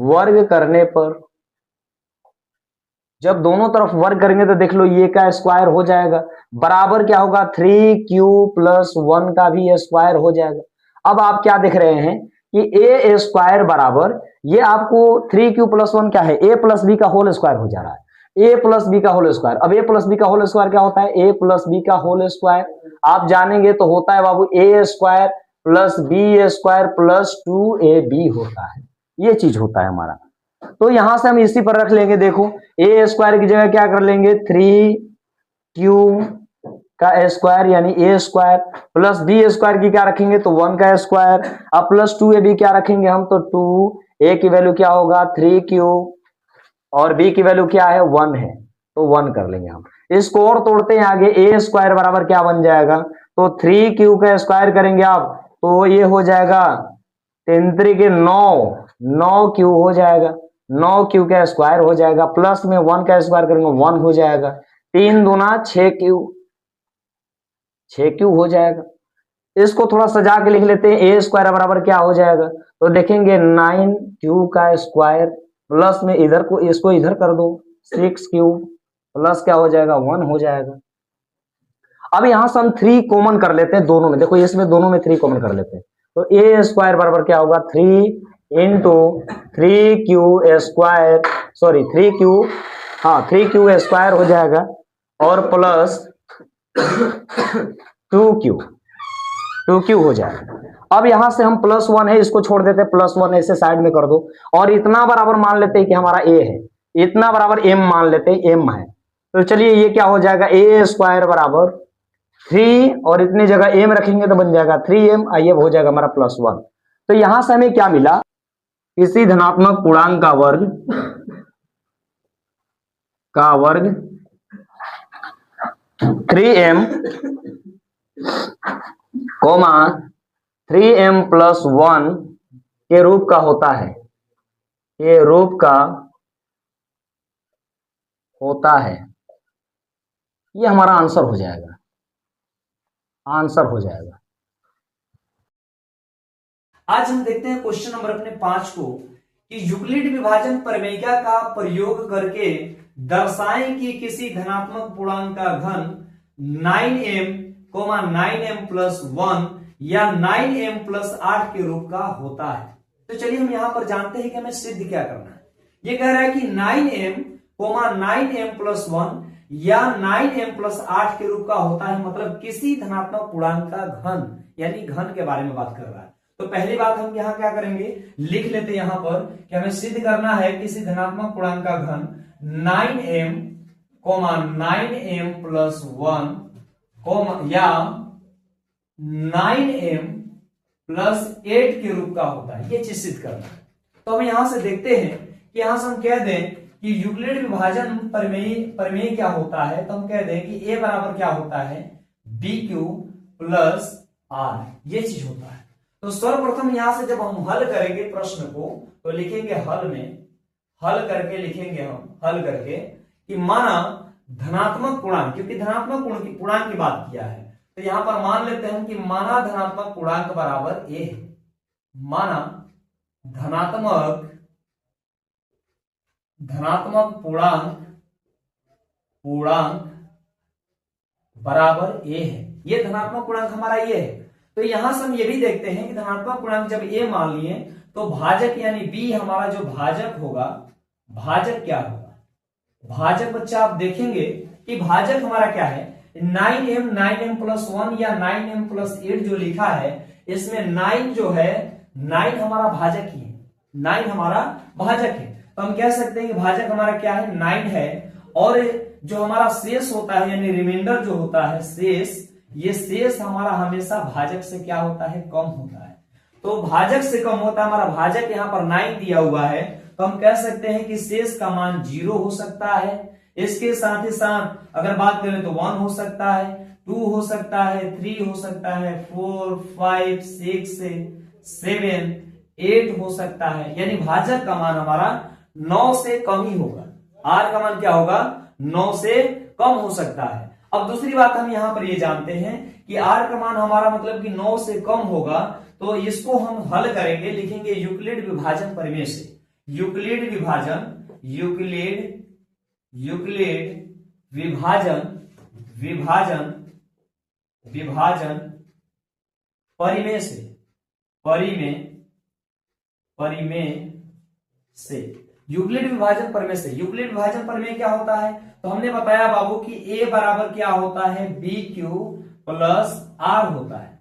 वर्ग करने पर, जब दोनों तरफ वर्ग करेंगे तो देख लो ये का स्क्वायर हो जाएगा, बराबर क्या होगा 3Q प्लस 1 का भी स्क्वायर हो जाएगा। अब आप क्या देख रहे हैं कि ए स्क्वायर बराबर, ये आपको 3q+1 क्या है, a प्लस बी का होल स्क्वायर हो जा रहा है, a प्लस बी का होल स्क्वायर। अब a प्लस बी का होल स्क्वायर क्या होता है, a प्लस बी का होल स्क्वायर आप जानेंगे तो होता है बाबू a square plus B square plus 2ab होता है, ये चीज होता है हमारा। तो यहां से हम इसी पर रख लेंगे, देखो a स्क्वायर की जगह क्या कर लेंगे, 3q का स्क्वायर यानी a square plus B square की क्या रखेंगे तो 1 का स्क्वायर, अब प्लस 2ab क्या रखेंगे हम तो 2, a की वैल्यू क्या होगा 3q और b की वैल्यू क्या है 1 है, तो 1 कर लेंगे हम। इसको और तोड़ते हैं आगे, a स्क्वायर बराबर क्या बन जाएगा तो 3q का स्क्वायर करेंगे आप तो ये हो जाएगा 3 के 9q हो जाएगा, 9q का स्क्वायर हो जाएगा, प्लस में 1 का स्क्वायर करेंगे 1 हो जाएगा, 3 दूना 6q हो जाएगा। इसको थोड़ा सजा के लिख लेते हैं, ए स्क्वायर बराबर क्या हो जाएगा तो देखेंगे 9q का स्क्वायर प्लस में इधर को इसको इधर कर दो 6q प्लस क्या हो जाएगा 1 हो जाएगा। अब यहां से हम 3 कॉमन कर लेते हैं दोनों में, देखो इसमें दोनों में 3 कॉमन कर लेते हैं तो ए स्क्वायर बराबर क्या होगा 3 into 3q square, sorry 3q, हाँ 3q स्क्वायर हो जाएगा और प्लस 2q हो जाएगा। अब यहां से हम +1 है इसको छोड़ देते हैं, +1 ऐसे साइड में कर दो और इतना बराबर मान लेते हैं कि हमारा a है, इतना बराबर m मान लेते हैं, m है तो चलिए ये क्या हो जाएगा a स्क्वायर बराबर 3 और इतनी जगह m रखेंगे तो बन जाएगा 3m, ये हो जाएगा हमारा +1। तो यहां से हमें क्या मिला, किसी धनात्मक पूर्णांक का वर्ग 3m, 3m+1 के रूप का होता है, के रूप का होता है, ये हमारा आंसर हो जाएगा, आंसर हो जाएगा। आज हम देखते हैं क्वेश्चन नंबर अपने 5 को कि यूक्लिड विभाजन प्रमेयिका का प्रयोग करके दर्शाएं कि किसी धनात्मक पूर्णांक का घन 9m,9m+1 या 9m+8 के रूप का होता है। तो चलिए हम यहां पर जानते हैं कि हमें सिद्ध क्या करना है। ये कह रहा है कि 9m,9m+1 या 9m+8 के रूप का होता है, मतलब किसी धनात्मक पूर्णांक का घन, यानी घन के बारे में बात कर रहा है। तो पहली बात हम यहां क्या करेंगे, लिख लेते हैं यहां पर कि हमें सिद्ध करना है किसी धनात्मक पूर्णांक का घन 9m,9m+1 या 9m+8 के रूप का होता है, ये चीज सिद्ध करना है। तो हम यहां से देखते हैं कि यहां से हम कह दें कि यूक्लिड विभाजन प्रमेय क्या होता है, तो हम कह दें कि a बराबर क्या होता है bq+r, ये चीज होता है। तो सर्वप्रथम यहां से जब हम हल करेंगे प्रश्न को तो लिखेंगे हल में, हल करके लिखेंगे हम हल करके कि माना धनात्मक पूर्णांक, क्योंकि धनात्मक पूर्णांक की बात किया है तो यहां पर मान लेते हैं कि माना धनात्मक पूर्णांक बराबर a है, माना धनात्मक पूर्णांक बराबर a है, ये धनात्मक पूर्णांक हमारा ये है। तो यहां से हम ये भी देखते हैं कि धनात्मक पूर्णांक जब a मान लिए तो भाजक यानी b हमारा जो भाजक होगा, भाजक क्या होगा, भाजक बच्चा आप देखेंगे कि भाजक हमारा क्या है 9m,9m+1 या 9m+8 जो लिखा है इसमें 9 जो है 9 हमारा भाजक ही है, 9 हमारा भाजक है। तो हम कह सकते हैं कि भाजक हमारा क्या है 9 है और जो हमारा शेष होता है यानी रिमाइंडर जो होता है शेष, ये शेष हमारा हमेशा भाजक से क्या होता है कम होता है। तो भाजक से कम होता है, हमारा भाजक यहाँ पर 9 दिया हुआ है तो हम कह सकते हैं कि शेष का मान 0 हो सकता है। इसके साथ ही साथ अगर बात करें तो 1 हो सकता है, 2 हो सकता है, 3 हो सकता है, 4, 5, 6, 7, 8 हो सकता है, यानी भाजक का मान हमारा 9 से कम ही होगा, r का मान क्या होगा 9 से कम हो सकता है। अब दूसरी बात हम यहां पर ये जानते हैं कि r का मान हमारा मतलब कि 9 से कम होगा, तो इसको हम हल करेंगे, लिखेंगे यूक्लिड विभाजन प्रमेय से, यूक्लिड विभाजन परिमेय से, परिमेय परिमेय से, यूक्लिड विभाजन प्रमेय से। यूक्लिड विभाजन प्रमेय क्या होता है? तो हमने बताया बाबू कि a बराबर क्या होता है, BQ प्लस R होता है।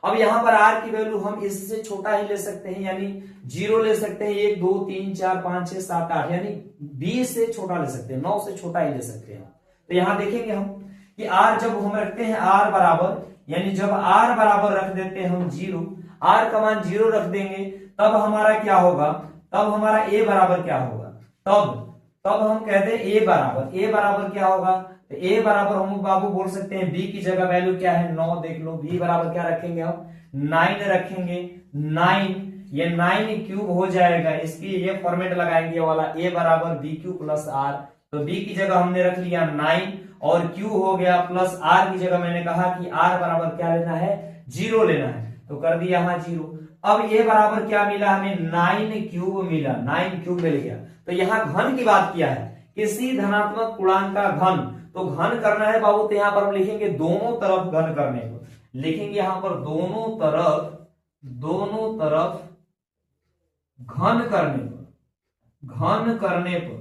अब यहां पर R की वैल्यू हम इससे छोटा ही ले सकते हैं, यानी 0 ले सकते हैं, 1 2 3 4 5 6 7 8, यानी 20 से छोटा ले सकते हैं, 9 से छोटा ही ले सकते हैं। तो यहां देखेंगे हम कि R जब हम रखते हैं R बराबर, यानी जब R बराबर रख देते हैं हम 0, R का मान 0 रख देंगे, तब हमारा क्या होगा, तब हमारा A बराबर क्या होगा, तब हम कहते हैं A बराबर क्या होगा, तो A बराबर हम बाबू बोल सकते हैं B की जगह वैल्यू क्या है, 9 देख लो। B बराबर क्या रखेंगे हम, 9 रखेंगे। 9 ये 9 क्यूब हो जाएगा, इसकी ये फॉर्मेट लगाएंगे वाला A बराबर BQ प्लस R। तो B की जगह हमने रख लिया 9 और Q हो गया प्लस R की जगह मैंने कहा कि R बराबर क्या लेना है, 0 लेना है, तो कर दिया यहां 0। अब A बराबर क्या मिला हमें, 9 क्यूब मिला, 9 क्यूब मिल गया। तो यहाँ घन की बात किया है, किसी धनात्मक पूर्णांक का घन, तो घन करना है बाबू, तो यहाँ पर हम लिखेंगे दोनों तरफ घन करने को, लिखेंगे यहाँ पर दोनों तरफ घन करने पर,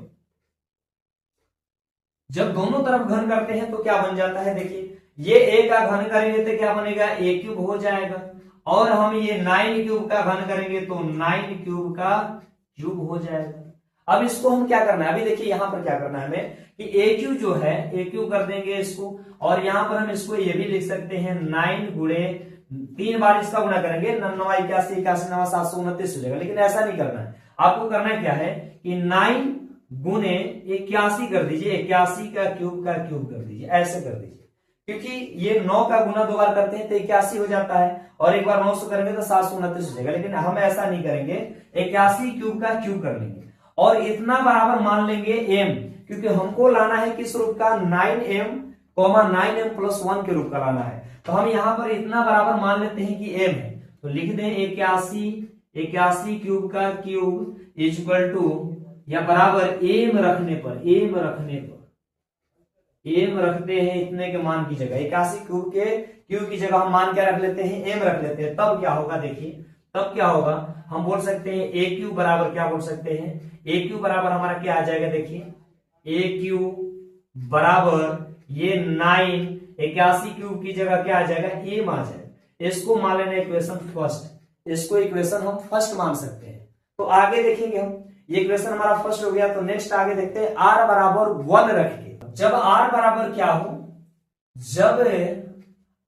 जब दोनों तरफ घन करते हैं तो क्या बन जाता है, देखिए ये A का घन करेंगे तो क्या बनेगा, A क्यूब हो जाएगा, और हम ये 9 क्यूब का घन करेंगे तो 9 क्यूब का क्यूब हो जाएगा। अब इसको हम क्या करना है, अभी देखिए यहां पर क्या करना है हमें कि AQ जो है, AQ कर देंगे इसको, और यहां पर हम इसको ये भी लिख सकते हैं 9 गुणे 3 बार इसका गुणा करेंगे, 9 81 81 9 729 हो जाएगा। लेकिन ऐसा नहीं करना है, आपको करना क्या है कि 9 गुणे 81 कर दीजिए, 81 का क्यूब कर दीजिए, ऐसे कर दीजिए, क्योंकि ये 9 का गुना 2 बार करते हैं तो 81 हो जाता है, और एक बार 9 से करेंगे तो 729 हो जाएगा। लेकिन हम ऐसा नहीं करेंगे, 81 क्यूब का क्यूब कर लेंगे और इतना बराबर मान लेंगे m, क्योंकि हमको लाना है किस रूप का, 9m 9m प्लस 1 के रूप का लाना है। तो हम यहां पर इतना बराबर मान लेते हैं कि m है, तो लिख दें 81 क्यूब का क्यूब इक्वल टू, या बराबर m रखते हैं इतने के मान की जगह, 81 क्यूब के क्यूब की जगह हम मान क्या रख लेते हैं, m रख लेते हैं। तब क्या होगा, देखिए तब क्या होगा, हम बोल सकते हैं a क्यूब बराबर क्या बोल सकते हैं, a क्यूब बराबर हमारा क्या आ जाएगा, देखिए a क्यूब बराबर ये 9, 81 क्यूब की जगह क्या आ जाएगा, m आ जाएगा। इसको मान लेना इक्वेशन फर्स्ट, इसको इक्वेशन हम फर्स्ट मान सकते हैं। तो आगे देखेंगे हम, ये इक्वेशन हमारा फर्स्ट हो गया, तो नेक्स्ट आगे देखते हैं r बराबर 1 रख के, जब r बराबर क्या हो, जब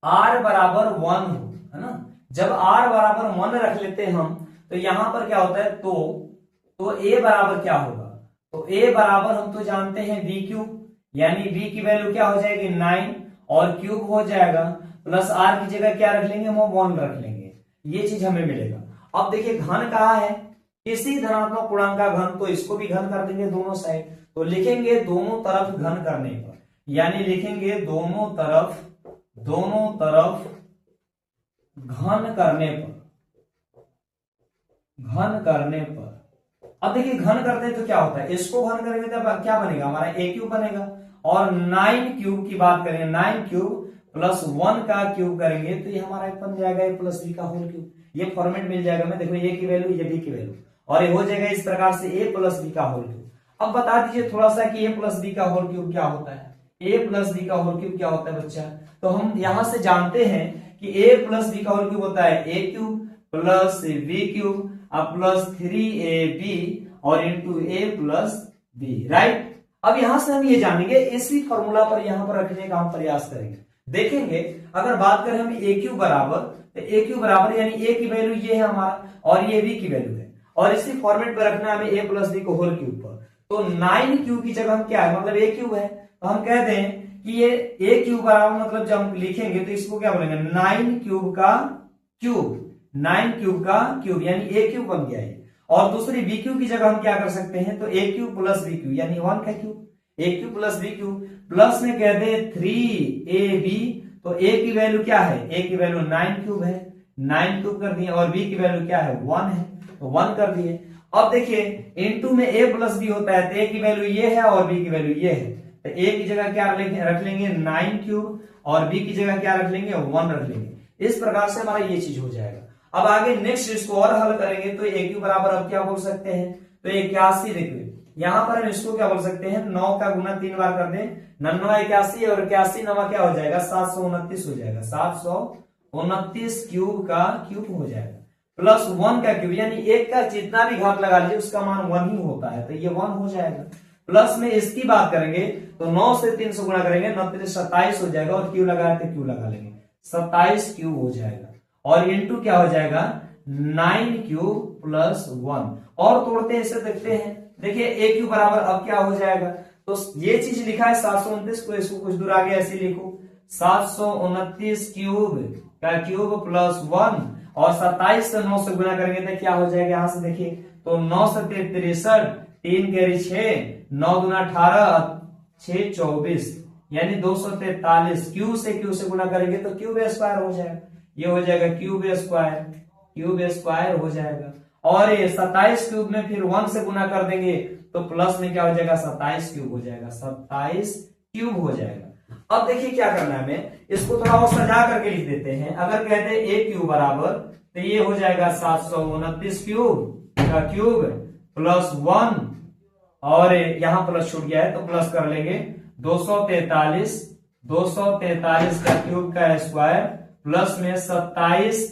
r बराबर 1 हो, है ना, जब r बराबर 1 रख लेते हैं हम, तो यहां पर क्या होता है, तो a बराबर क्या होगा, तो a बराबर हम तो जानते हैं b क्यूब, यानी b की वैल्यू क्या हो जाएगी 9 और क्यूब हो जाएगा, प्लस r की जगह क्या रख लेंगे, हम 1 रख लेंगे, ये चीज हमें मिलेगा। अब देखिए घन कहा है, किसी धनात्मक पूर्णांक का घन, तो इसको भी घन कर देंगे दोनों साइड, तो लिखेंगे दोनों तरफ घन करने पर, यानी लिखेंगे दोनों तरफ घन करने पर। अब देखिए घन करते हैं तो क्या होता है, इसको घन करेंगे तो क्या बनेगा, हमारा a क्यूब बनेगा, और 9 क्यूब की बात करेंगे, 9 क्यूब प्लस 1 का क्यूब करेंगे तो ये हमारा बन जाएगा a प्लस b का होल क्यूब। ये फॉर्मेट मिल जाएगा हमें, देखो a की वैल्यू, ये b की वैल्यू, और ये हो जाएगा इस प्रकार से a प्लस b का होल क्यूब। अब बता दीजिए थोड़ा सा कि a प्लस b का होल क्यूब क्या होता है, a प्लस b का होल क्यूब क्या होता है बच्चा, तो हम यहां से जानते हैं कि a प्लस b का होल क्यूब होता है a cube plus b cube plus 3ab और into a plus b, right. अब यहां से हम ये जानेंगे, इसी फॉर्मूला पर यहां पर रखने का हम प्रयास करेंगे। देखेंगे अगर बात करें हम a क्यूब बराबर, तो a क्यूब बराबर यानी a की वैल्यू ये है हमारा, और ये b की वैल्यू है, और इसी फॉर्मेट पर रखना है हमें a प्लस b को होल क्यूब पर। तो 9 क्यूब की जगह हम क्या है, मतलब a क्यूब है, तो हम कह दें कि ये a क्यूब बराबर, मतलब जब हम लिखेंगे तो इसको क्या बोलेंगे, 9 क्यूब का क्यूब, 9 क्यूब का क्यूब, यानी a क्यूब बन गया है। और दूसरी b क्यूब की जगह हम क्या कर सकते हैं, तो a cube plus b cube, यानी 1 का cube, a cube plus b cube, plus में कह दे 3ab, तो a की वैल्यू क्या है, a की वैल्यू 9 क्यूब है, 9 क्यूब कर दिए, और b की वैल्यू क्या है 1 है, तो 1 कर दिए। अब देखिए इनटू में a प्लस b होता है, तो a की वैल्यू ये है और b की वैल्यू ये है, तो a की जगह क्या रख लेंगे 9 क्यूब, और b की जगह क्या रख लेंगे 1 रख लेंगे। इस प्रकार से हमारा ये चीज हो जाएगा। अब आगे नेक्स्ट इसको और हल करेंगे तो ए क्यू बराबर अब क्या बोल सकते हैं, तो 81। देखिए यहां पर हम इसको क्या बोल सकते हैं, 9 का गुना 3 बार कर दें, 99 81 और 81 नवा क्या हो जाएगा 729 हो जाएगा, 729 क्यूब का क्यूब हो जाएगा, प्लस 1 का क्यूब, यानी एक का जितना भी घात लगा लीजिए उसका मान 1 ही होता है, तो ये 1 हो जाएगा। प्लस में इसकी बात करेंगे तो 9 से 300 गुणा करेंगे, 9 27 हो जाएगा, और क्यू लगाए तो क्यू लगा लेंगे, 27 क्यूब हो जाएगा, और इंटू क्या हो जाएगा 9 क्यूब प्लस 1, और तोड़ते हैं इसे, देखते हैं। देखिए ए क्यू बराबर अब क्या हो जाएगा, तो ये चीज लिखा है 729 को, इसको कुछ दूर आगे ऐसे लिखो, 729 क्यूब का क्यूब प्लस 1, और 27 से 9 से गुना करेंगे तो क्या हो जाएगा, यहां से देखिए तो 9 से 63, 3 के 6, 9 दूना 18, 6 24, यानी 243, क्यू से गुना करेंगे तो क्यूब स्क्वायर हो जाएगा, ये हो जाएगा क्यूब स्क्वायर हो जाएगा, और ये 27 क्यूब में फिर 1 से गुना कर देंगे तो प्लस में क्या हो जाएगा 27 क्यूब हो जाएगा, 27 क्यूब हो जाएगा। अब देखिए क्या करना है, हमें इसको थोड़ा और सजा करके लिख देते हैं। अगर कहते हैं ए क्यूब बराबर, तो ये हो जाएगा 729 क्यूब का क्यूब प्लस 1, और यहां प्लस छूट गया है तो प्लस कर लेंगे, 243 का क्यूब का स्क्वायर प्लस में 27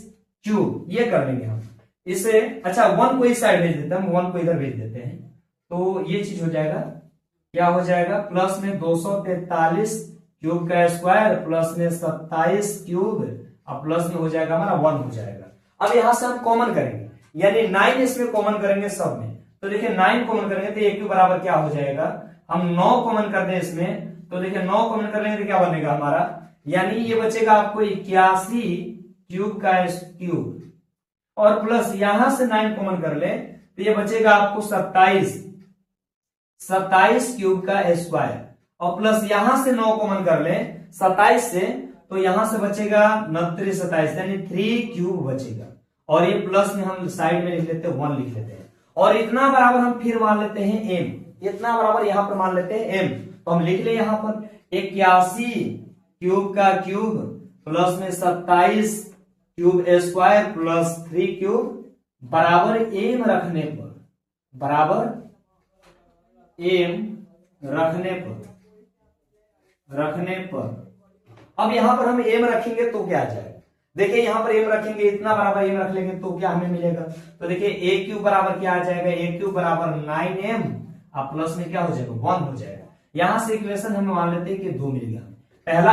क्यूब, ये कर लेंगे हम इसे। अच्छा 1 को इस साइड भेज देते हैं, हम 1 को इधर भेज देते हैं, तो ये चीज हो जाएगा, क्या हो जाएगा, प्लस में 243 क्यूब का स्क्वायर प्लस में 27 क्यूब, अब प्लस में हो जाएगा हमारा 1 हो जाएगा। अब यहां से हम कॉमन करेंगे, यानी 9 इसमें कॉमन करेंगे सब में, तो देखिए 9 कॉमन करेंगे तो ए क्यू बराबर क्या हो जाएगा, हम 9 कॉमन कर दें इसमें, तो देखिए 9 कॉमन कर लेंगे तो क्या बनेगा हमारा, यानी ये बचेगा आपको 81 क्यूब का क्यूब, और प्लस यहां से 9 कॉमन कर ले तो ये बचेगा आपको 27 क्यूब का स्क्वायर, और प्लस यहां से 9 कॉमन कर ले 27 से, तो यहां से बचेगा 29 27, यानी 3 क्यूब बचेगा, और ये प्लस में हम साइड में लिख लेते हैं 1 लिख लेते हैं, और इतना बराबर हम फिर मान लेते हैं m, इतना बराबर यहां पर मान लेते हैं m, तो हम लिख ले यहां पर 81 क्यूब का क्यूब प्लस में 27 क्यूब स्क्वायर प्लस 3 क्यूब बराबर m रखने पर, बराबर m रखने पर अब यहां पर हम m रखेंगे तो क्या आ जाएगा, देखिए यहां पर m रखेंगे, इतना बराबर m रख लेंगे तो क्या हमें मिलेगा, तो देखिए ए क्यूब बराबर क्या आ जाएगा, ए क्यूब बराबर 9m, अब प्लस में क्या हो जाएगा 1 हो जाएगा। यहां से इक्वेशन हम मान लेते हैं कि 2 मिल गया, पहला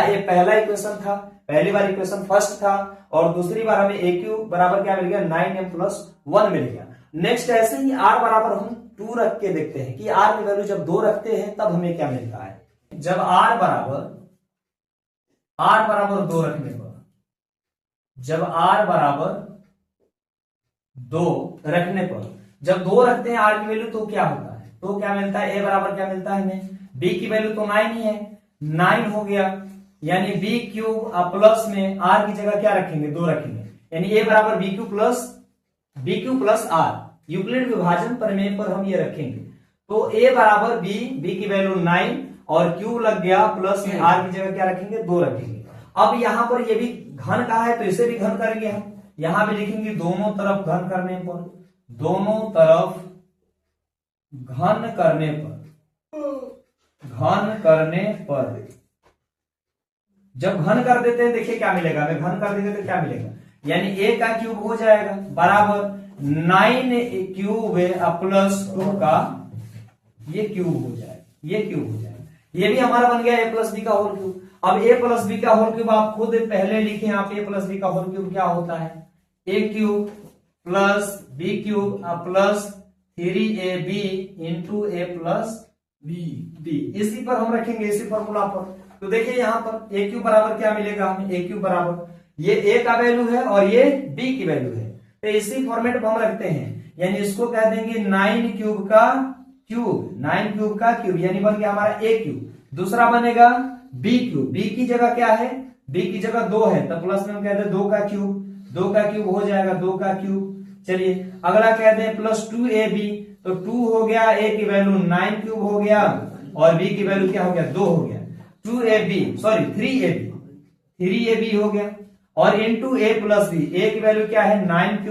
इक्वेशन था, पहली बार इक्वेशन फर्स्ट था, और दूसरी बार हमें ए क्यूब बराबर क्या मिल गया 9m प्लस 1 मिल गया। नेक्स्ट ऐसे ही r बराबर हम 2 रख के देखते हैं कि r की वैल्यू जब 2 रखते हैं तब हमें क्या मिलता है, जब r बराबर 2 रखने पर, जब r बराबर 2 रखने पर, जब 2 रखते हैं r की वैल्यू तो क्या होता है, तो क्या मिलता है, a बराबर क्या मिलता है हमें, b की वैल्यू तो 9 ही है, 9 हो गया, यानी b क्यूब प्लस में r की जगह क्या रखेंगे 2 रखेंगे, यानी a बराबर b Q plus r, Euclid विभाजन प्रमेय पर हम ये रखेंगे, तो a बराबर b की वैल्यू 9 और q लग गया, प्लस में r की जगह क्या रखेंगे 2 रखेंगे। अब यहां पर ये भी घन का है तो इसे भी घन करेंगे हम, यहां भी लिखेंगे दोनों तरफ घन करने पर, दोनों तरफ घन करने पर जब घन कर देते हैं देखिए क्या मिलेगा, हमें घन कर देंगे तो क्या मिलेगा, यानी a का क्यूब हो जाएगा बराबर 9 क्यूब प्लस 2 का ये क्यूब हो जाएगा, ये भी हमारा बन गया a प्लस बी का होल क्यूब। अब a प्लस बी का होल क्यूब आप खुद पहले लिखें, आप a प्लस बी का होल क्यूब क्या होता है, a cube plus B cube plus 3ab into a plus B, इसी पर हम रखेंगे, इसी फॉर्मूला पर। तो देखिए यहां पर a क्यूब बराबर क्या मिलेगा हमें, a क्यूब बराबर ये a का वैल्यू है और ये b की वैल्यू है, तो इसी फॉर्मेट पर हम रखते हैं, यानी इसको कह देंगे 9 क्यूब का क्यूब, यानी बन गया हमारा a क्यूब, दूसरा बनेगा b क्यूब, b की जगह क्या है, b की जगह 2 है तो प्लस में हम कहते हैं 2 का क्यूब हो जाएगा, 2 का क्यूब। चलिए अगला कहते हैं प्लस 2ab, तो 2 हो गया, a की वैल्यू 9 क्यूब हो गया और b की वैल्यू क्या हो गया 2 हो गया, 3ab हो गया। और इंटू ए प्लस बी, ए की वैल्यू क्या है 9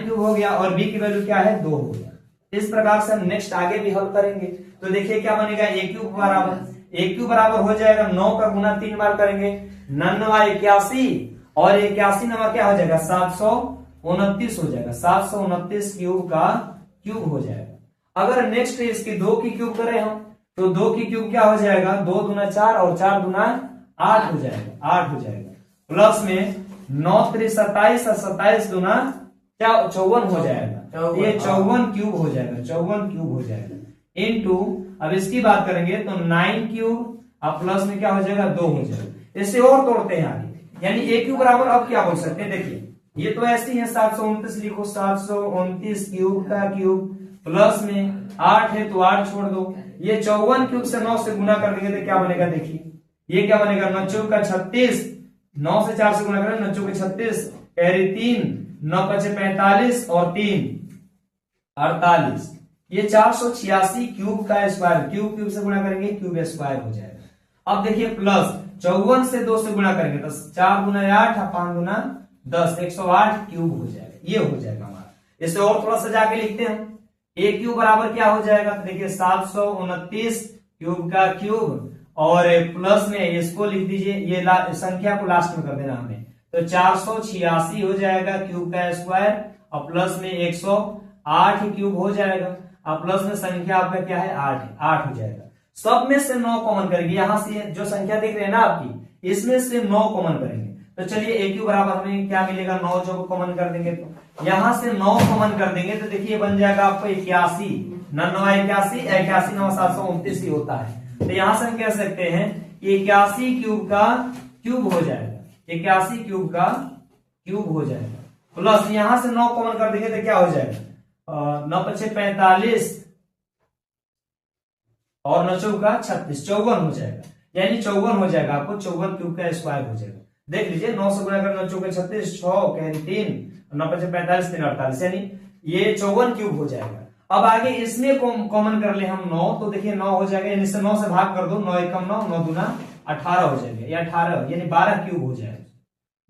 क्यूब हो गया, और बी की वैल्यू क्या है 2 हो गया। इस प्रकार से हम नेक्स्ट आगे भी हल करेंगे। तो देखिए क्या बनेगा, ए क्यूब बराबर हो जाएगा 9 का गुना 3 बार करेंगे, 9 81, और 81 नवा क्या हो जाएगा 729 हो जाएगा, 729 क्यूब का क्यूब हो जाएगा। अगर नेक्स्ट इसकी 2 की क्यूब करें हम, तो 2 की क्यूब क्या हो जाएगा 2 दूना 4 और 4 दूना 8 हो जाएगा, 8 हो जाएगा। प्लस में 9 3 27 और 27 दूना 54 हो जाएगा, ये 54 क्यूब हो जाएगा, 54 क्यूब हो जाएगा। इनटू अब इसकी बात करेंगे तो 9 क्यूब अब प्लस में क्या हो जाएगा 2 हो जाएगा। इससे और तोड़ते हैं आगे, यानी ए क्यूब बराबर अब क्या बोल सकते हैं, देखिए ये तो ऐसे ही है 729 लिखो, 729 क्यूब का क्यूब, प्लस में 8 है तो 8 छोड़ दो, ये 54 क्यूब से 9 से गुना कर देंगे तो क्या बनेगा, देखिए ये क्या बनेगा 9 चौक का 36, 9 से 4 से गुना करें 9 चौक का 36, कैरी 3, 9 पचे 45 और 3 48, ये 486 क्यूब का स्क्वायर, क्यूब से गुणा करेंगे क्यूब स्क्वायर हो जाएगा। अब देखिए प्लस 54 से 2 से गुणा करेंगे तो 4 गुना 8 और 5 गुना 10, 108 क्यूब हो जाएगा, ये हो जाएगा हमारा। इसे और थोड़ा सा जाके लिखते हैं, ए क्यूब बराबर क्या हो जाएगा, तो देखिए 729 क्यूब का क्यूब, और प्लस में इसको लिख दीजिए, ये संख्या को लास्ट में कर देना हमें, तो 486 हो जाएगा क्यूब का स्क्वायर, और प्लस में 108 क्यूब हो जाएगा, अब प्लस में संख्या आपका क्या है 8 हो जाएगा। सब में से 9 कॉमन करेंगे, यहां से जो संख्या देख रहे हैं ना आपकी, इसमें से 9 कॉमन करेंगे, तो चलिए ए क्यूब बराबर हमें क्या मिलेगा 9, जो कॉमन कर देंगे तो यहां से 9 कॉमन कर देंगे तो देखिए बन जाएगा आपको 81, 81 9 729 ही होता है। तो यहां से हम कह सकते हैं 81 क्यूब का क्यूब हो जाएगा, 81 क्यूब का क्यूब हो जाएगा। प्लस यहां से 9 कॉमन कर देंगे तो क्या हो जाएगा 9 पचे 45 और 9 चौका 36, 54 हो जाएगा, यानी 54 हो जाएगा, आपको 54 क्यूब का स्क्वायर हो जाएगा। देख लीजिए 9 से गुणा कर 9 चौके 36, 6 कैरी 3, 9 पचे 45 3 48, यानी ये 54 क्यूब हो जाएगा। अब आगे इसमें कॉमन कर ले हम 9, तो देखिए 9 हो जाएगा, यानी 9 से भाग कर दो, 9 एकम 9, 9 दूना 18 हो जाएगा, ये 18 यानी 12 क्यूब हो जाएगा।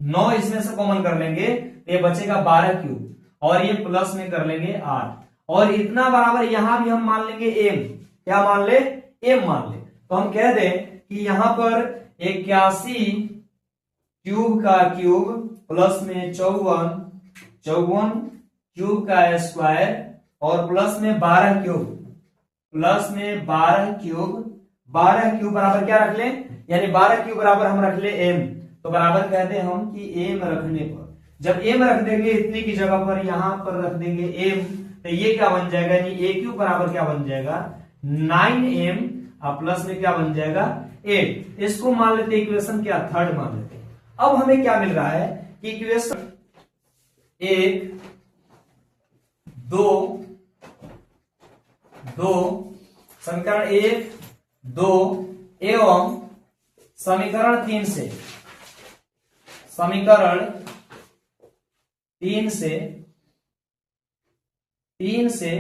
9 इसमें से कॉमन कर लेंगे तो ये बचेगा 12 क्यूब, और ये प्लस में कर लेंगे 8, और इतना बराबर यहां भी हम मान लेंगे एम, क्या मान ले एम मान ले, तो हम कह दें कि यहां पर 81 क्यूब का क्यूब प्लस में 54 क्यूब का स्क्वायर, और प्लस में 12 क्यूब, प्लस में 12 क्यूब बराबर क्या रख ले, यानी 12 क्यूब बराबर हम रख ले एम, तो बराबर कहते हैं हम कि एम रखने पर, जब एम रख देंगे इतनी की जगह पर यहां पर रख देंगे एम, तो ये क्या बन जाएगा, यानी ए क्यूब बराबर क्या बन जाएगा 9m, और प्लस में क्या बन जाएगा 8। इसको मान लेते हैं इक्वेशन क्या, थर्ड मान लेते हैं। अब हमें क्या मिल रहा है कि इक्वेशन 1 2 समीकरण 1 2 एवं समीकरण 3 से, समीकरण 3 से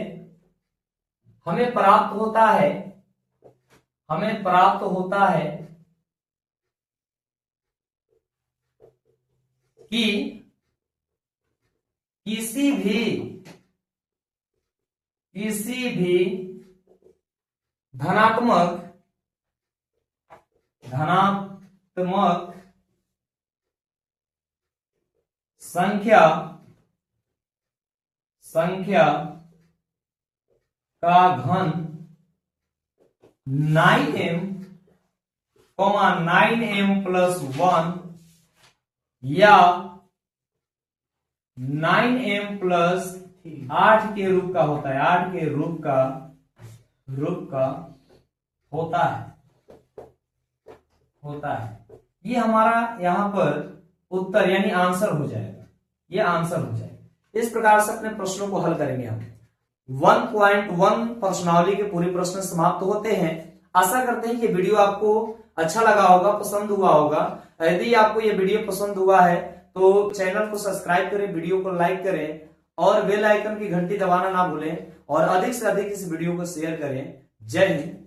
हमें प्राप्त होता है कि किसी भी धनात्मक संख्या का घन 9m प्लस 1 या 9m प्लस 8 के रूप का होता है, 8 के रूप का होता है। ये हमारा यहां पर उत्तर यानी आंसर हो जाएगा, ये आंसर हो जाएगा। इस प्रकार से अपने प्रश्नों को हल करेंगे हम। 1.1 प्रश्नावली के पूरे प्रश्न समाप्त होते हैं। आशा करते हैं कि वीडियो आपको अच्छा लगा होगा, पसंद हुआ होगा। यदि आपको ये वीडियो पसंद हुआ है तो चैनल को सब्सक्राइब करें, वीडियो को लाइक करें और बेल आइकन की घंटी दबाना ना भूलें, और अधिक से अधिक इस वीडियो को शेयर करें। जय हिंद।